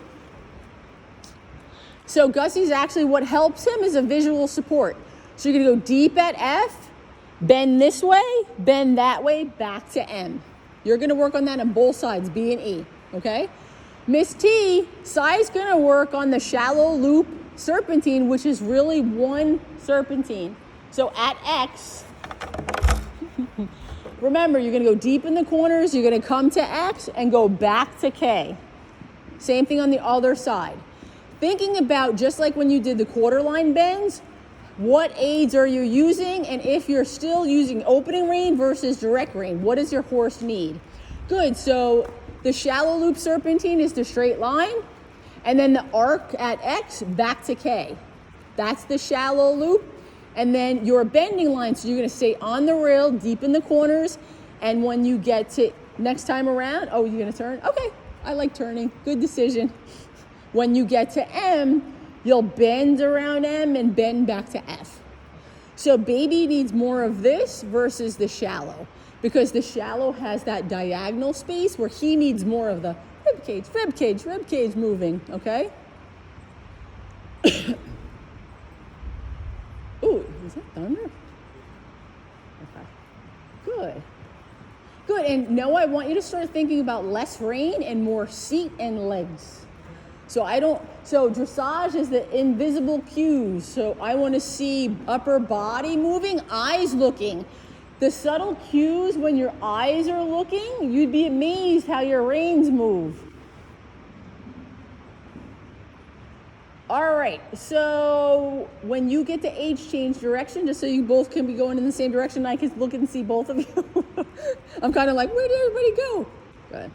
A: So Gussie's actually, what helps him is a visual support. So you're gonna go deep at F, bend this way, bend that way, back to M. You're gonna work on that on both sides, B and E, okay? Miss T, Sai's gonna work on the shallow loop serpentine, which is really one serpentine. So at X, remember, you're gonna go deep in the corners, you're gonna come to X and go back to K. Same thing on the other side. Thinking about, just like when you did the quarter line bends, what aids are you using? And if you're still using opening rein versus direct rein, what does your horse need? Good, so the shallow loop serpentine is the straight line, and then the arc at X, back to K. That's the shallow loop. And then your bending line, so you're gonna stay on the rail, deep in the corners, and when you get to next time around, oh, you're gonna turn? Okay, I like turning, good decision. When you get to M, you'll bend around M and bend back to F. So baby needs more of this versus the shallow, because the shallow has that diagonal space where he needs more of the rib cage moving, okay? Ooh, is that thunder? Okay. Good. Good, and no, I want you to start thinking about less rein and more seat and legs. So dressage is the invisible cues. So I want to see upper body moving, eyes looking. The subtle cues when your eyes are looking, you'd be amazed how your reins move. All right, so when you get to H, change direction, just so you both can be going in the same direction, I can look and see both of you. I'm kind of like, where did everybody go? Go ahead.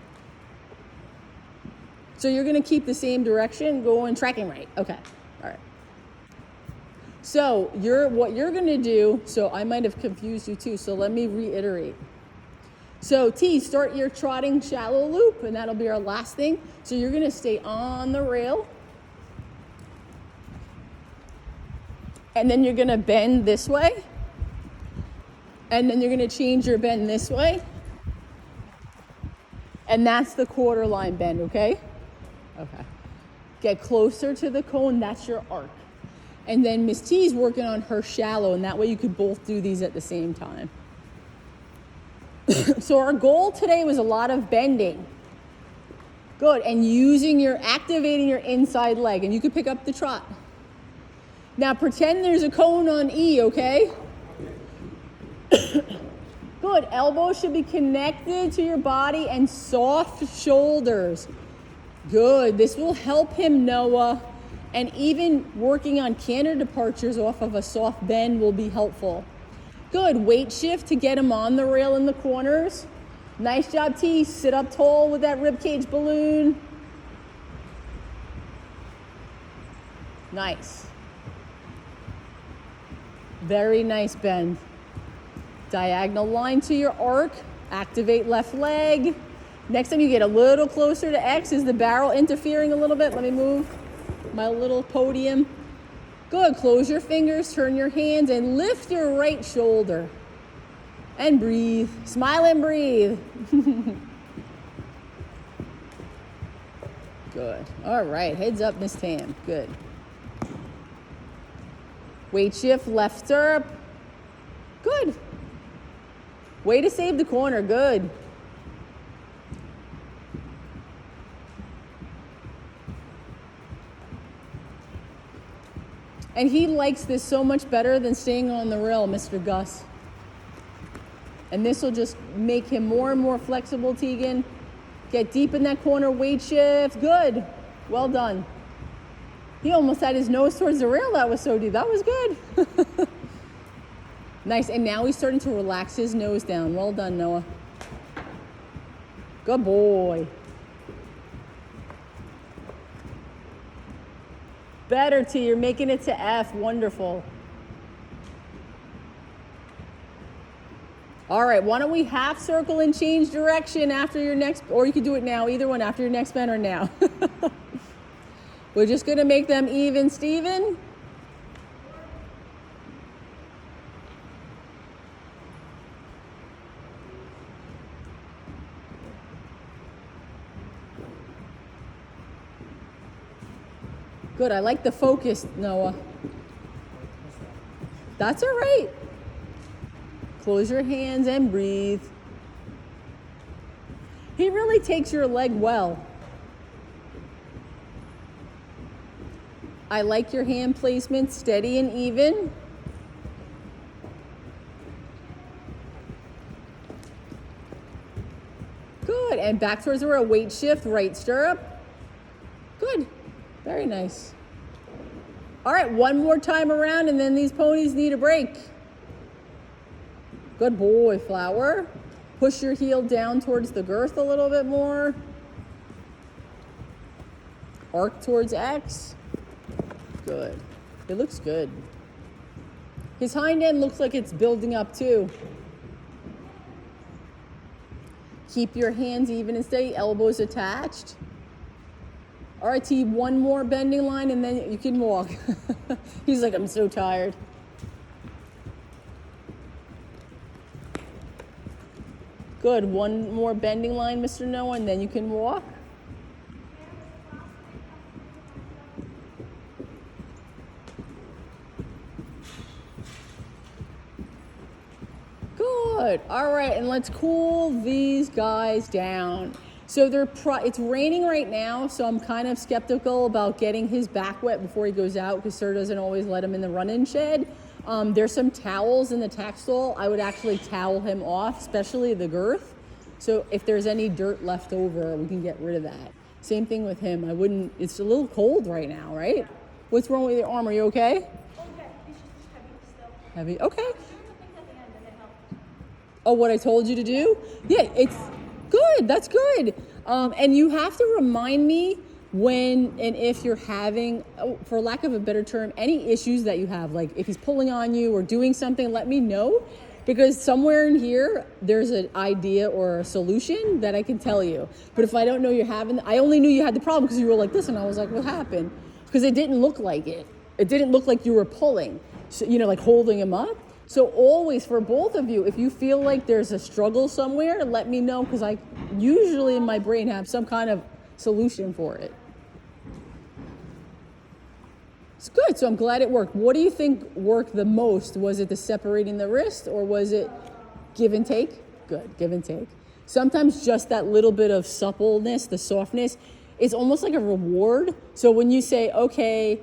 A: So you're gonna keep the same direction, going tracking right. Okay, all right. So what you're gonna do, so I might have confused you too, so let me reiterate. So T, start your trotting shallow loop, and that'll be our last thing. So you're gonna stay on the rail, and then you're gonna bend this way, and then you're gonna change your bend this way, and that's the quarter line bend, okay? Okay. Get closer to the cone, that's your arc. And then Miss T's working on her shallow, and that way you could both do these at the same time. So our goal today was a lot of bending. Good, and activating your inside leg, and you could pick up the trot. Now pretend there's a cone on E, okay? Good, elbows should be connected to your body and soft shoulders. Good, this will help him, Noah. And even working on canter departures off of a soft bend will be helpful. Good, weight shift to get him on the rail in the corners. Nice job, T. Sit up tall with that ribcage balloon. Nice. Very nice bend. Diagonal line to your arc. Activate left leg. Next time you get a little closer to X, is the barrel interfering a little bit? Let me move my little podium. Good, close your fingers, turn your hands, and lift your right shoulder. And breathe, smile and breathe. Good, all right, heads up, Miss Tam, good. Weight shift, left stirrup. Good. Way to save the corner, good. And he likes this so much better than staying on the rail, Mr. Gus. And this will just make him more and more flexible, Tegan. Get deep in that corner, weight shift. Good. Well done. He almost had his nose towards the rail. That was so deep. That was good. Nice. And now he's starting to relax his nose down. Well done, Noah. Good boy. Better, T. You're making it to F. Wonderful. All right, why don't we half circle and change direction after your next, or you could do it now, either one, after your next bend or now. We're just gonna make them even, Steven. Good, I like the focus, Noah. That's all right. Close your hands and breathe. He really takes your leg well. I like your hand placement, steady and even. Good, and back towards the rail, weight shift, right stirrup. Good, very nice. All right, one more time around and then these ponies need a break. Good boy, Flower. Push your heel down towards the girth a little bit more. Arc towards X. Good. It looks good. His hind end looks like it's building up too. Keep your hands even and steady, elbows attached. All right, T, one more bending line and then you can walk. He's like, I'm so tired. Good, one more bending line, Mr. Noah, and then you can walk. Good, all right, and let's cool these guys down. So it's raining right now, so I'm kind of skeptical about getting his back wet before he goes out because Sir doesn't always let him in the run-in shed. There's some towels in the tack stall. I would actually towel him off, especially the girth. So if there's any dirt left over, we can get rid of that. Same thing with him. It's a little cold right now, right? What's wrong with your arm? Are you okay?
C: Okay, he's just heavy still.
A: Heavy, okay.
C: I was doing the things at the end and it helped.
A: Oh, what I told you to do? Yeah, it's good. That's good. And you have to remind me when and if you're having, for lack of a better term, any issues that you have. Like if he's pulling on you or doing something, let me know. Because somewhere in here, there's an idea or a solution that I can tell you. But if I don't know you're having, I only knew you had the problem because you were like this, and I was like, what happened? Because it didn't look like it. It didn't look like you were pulling, so, like holding him up. So always, for both of you, if you feel like there's a struggle somewhere, let me know because I usually in my brain have some kind of solution for it. It's good, so I'm glad it worked. What do you think worked the most? Was it the separating the wrist or was it give and take? Good, give and take. Sometimes just that little bit of suppleness, the softness, is almost like a reward. So when you say, okay,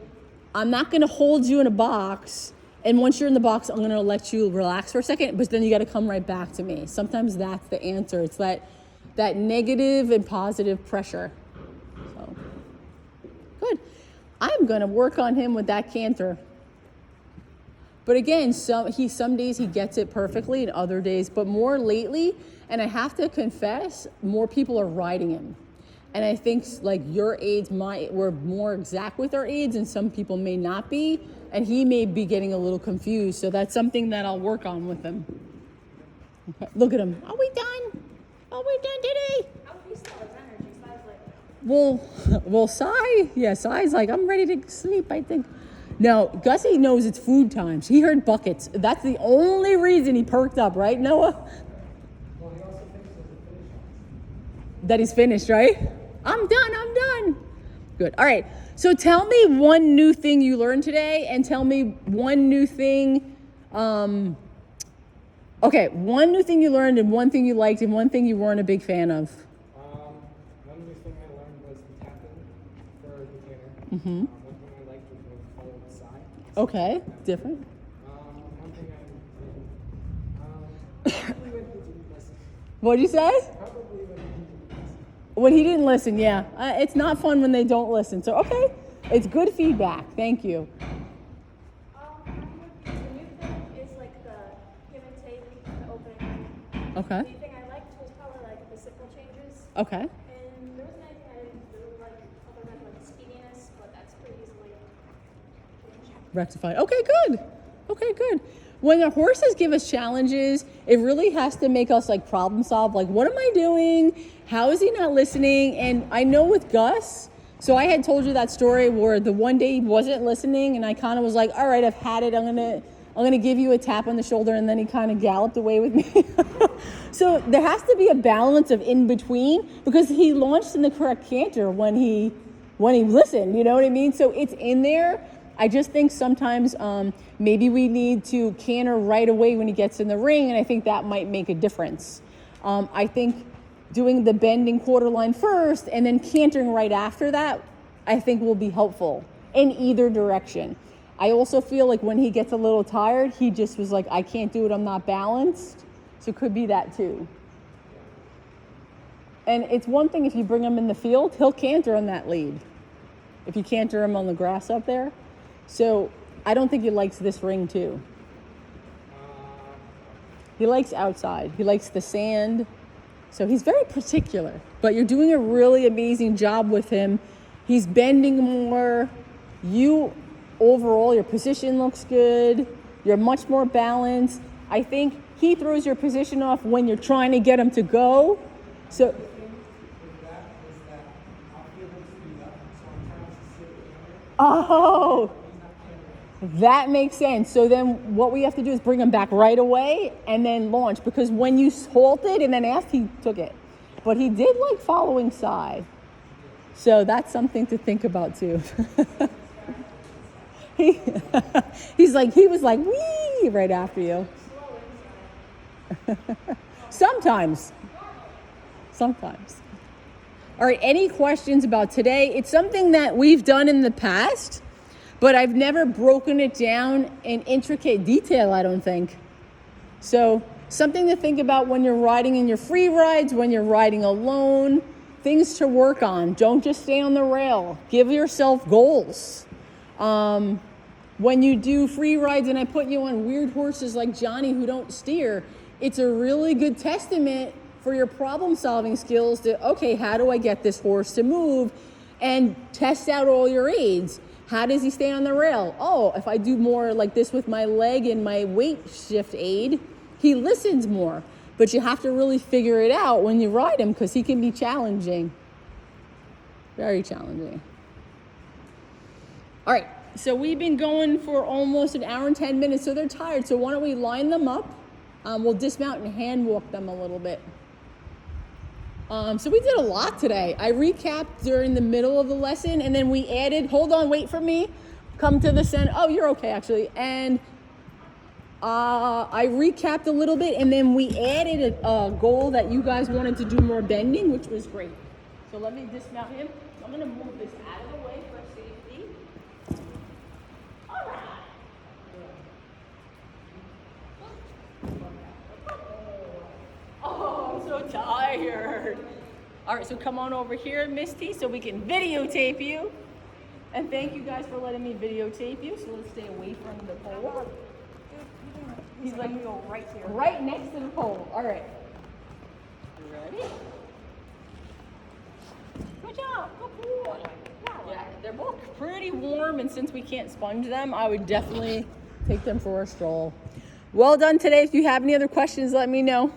A: I'm not gonna hold you in a box, and once you're in the box, I'm gonna let you relax for a second, but then you gotta come right back to me. Sometimes that's the answer. It's that negative and positive pressure. So, good. I'm gonna work on him with that canter. But again, some days he gets it perfectly and other days, but more lately, and I have to confess, more people are riding him. And I think like your aids we're more exact with our aids and some people may not be, and he may be getting a little confused. So that's something that I'll work on with him. Okay. Look at him. Are we done? Are we done today?
C: Oh, he still has energy, so I was like,
A: Well, Sai's like, I'm ready to sleep, I think. No, Gussie knows it's food time. He heard buckets. That's the only reason he perked up, right, Noah?
B: Well, he also thinks there's a finish on.
A: That he's finished, right? I'm done. Good. All right. So tell me one new thing you learned today, and tell me one new thing. Okay, one new thing you learned, and one thing you liked, and one thing you weren't a big fan of.
B: One new thing I learned was the tapping for the canner.
A: Mm-hmm.
B: One thing I liked was the follow the side.
A: Okay, different.
B: One thing probably when he didn't listen.
A: What'd you say?
B: Probably when he didn't listen.
A: When he didn't listen, yeah. It's not fun when they don't listen. So, okay, it's good feedback. Thank you.
C: The new thing is like the give and take, the opening.
A: Okay.
C: The thing I liked was probably like the simple changes.
A: Okay.
C: And there wasn't anything I didn't really like other than like speediness, but that's pretty easily changed.
A: Rectified. Okay, good. Okay, good. When the horses give us challenges, it really has to make us like problem solve. Like, what am I doing? How is he not listening? And I know with Gus, so I had told you that story where the one day he wasn't listening, and I kind of was like, all right, I've had it. I'm gonna give you a tap on the shoulder, and then he kind of galloped away with me. So there has to be a balance of in between, because he launched in the correct canter when he listened. You know what I mean? So it's in there. I just think sometimes maybe we need to canter right away when he gets in the ring, and I think that might make a difference. I think doing the bending quarter line first and then cantering right after that, I think will be helpful in either direction. I also feel like when he gets a little tired, he just was like, I can't do it, I'm not balanced. So it could be that too. And it's one thing if you bring him in the field, he'll canter on that lead. If you canter him on the grass up there. So I don't think he likes this ring too. He likes outside. He likes the sand. So he's very particular. But you're doing a really amazing job with him. He's bending more. You, overall, your position looks good. You're much more balanced. I think he throws your position off when you're trying to get him to go. So oh, that makes sense. So then what we have to do is bring him back right away and then launch, because when you halted and then asked, he took it. But he did like following side. So that's something to think about too. He was like, wee, right after you. Sometimes. All right, any questions about today? It's something that we've done in the past, but I've never broken it down in intricate detail, I don't think. So something to think about when you're riding in your free rides, when you're riding alone, things to work on. Don't just stay on the rail. Give yourself goals. When you do free rides and I put you on weird horses like Johnny who don't steer, it's a really good testament for your problem solving skills to, okay, how do I get this horse to move? And test out all your aids. How does he stay on the rail? Oh, if I do more like this with my leg and my weight shift aid, he listens more. But you have to really figure it out when you ride him, because he can be challenging. Very challenging. All right, so we've been going for almost an hour and 10 minutes, so they're tired. So why don't we line them up? We'll dismount and hand walk them a little bit. So we did a lot today. I recapped during the middle of the lesson, and then we added, hold on, wait for me, come to the center. Oh, you're okay, actually. And I recapped a little bit, and then we added a goal that you guys wanted to do more bending, which was great. So let me dismount him. I'm gonna move this out of the way for safety. All right. Oh, I'm so tired. All right, so come on over here, Misty, so we can videotape you. And thank you guys for letting me videotape you. So let's stay away from the pole. He's like, we go right here. Right next to the pole. All right. You ready? Good job. Good boy. Yeah, they're both pretty warm, and since we can't sponge them, I would definitely take them for a stroll. Well done today. If you have any other questions, let me know.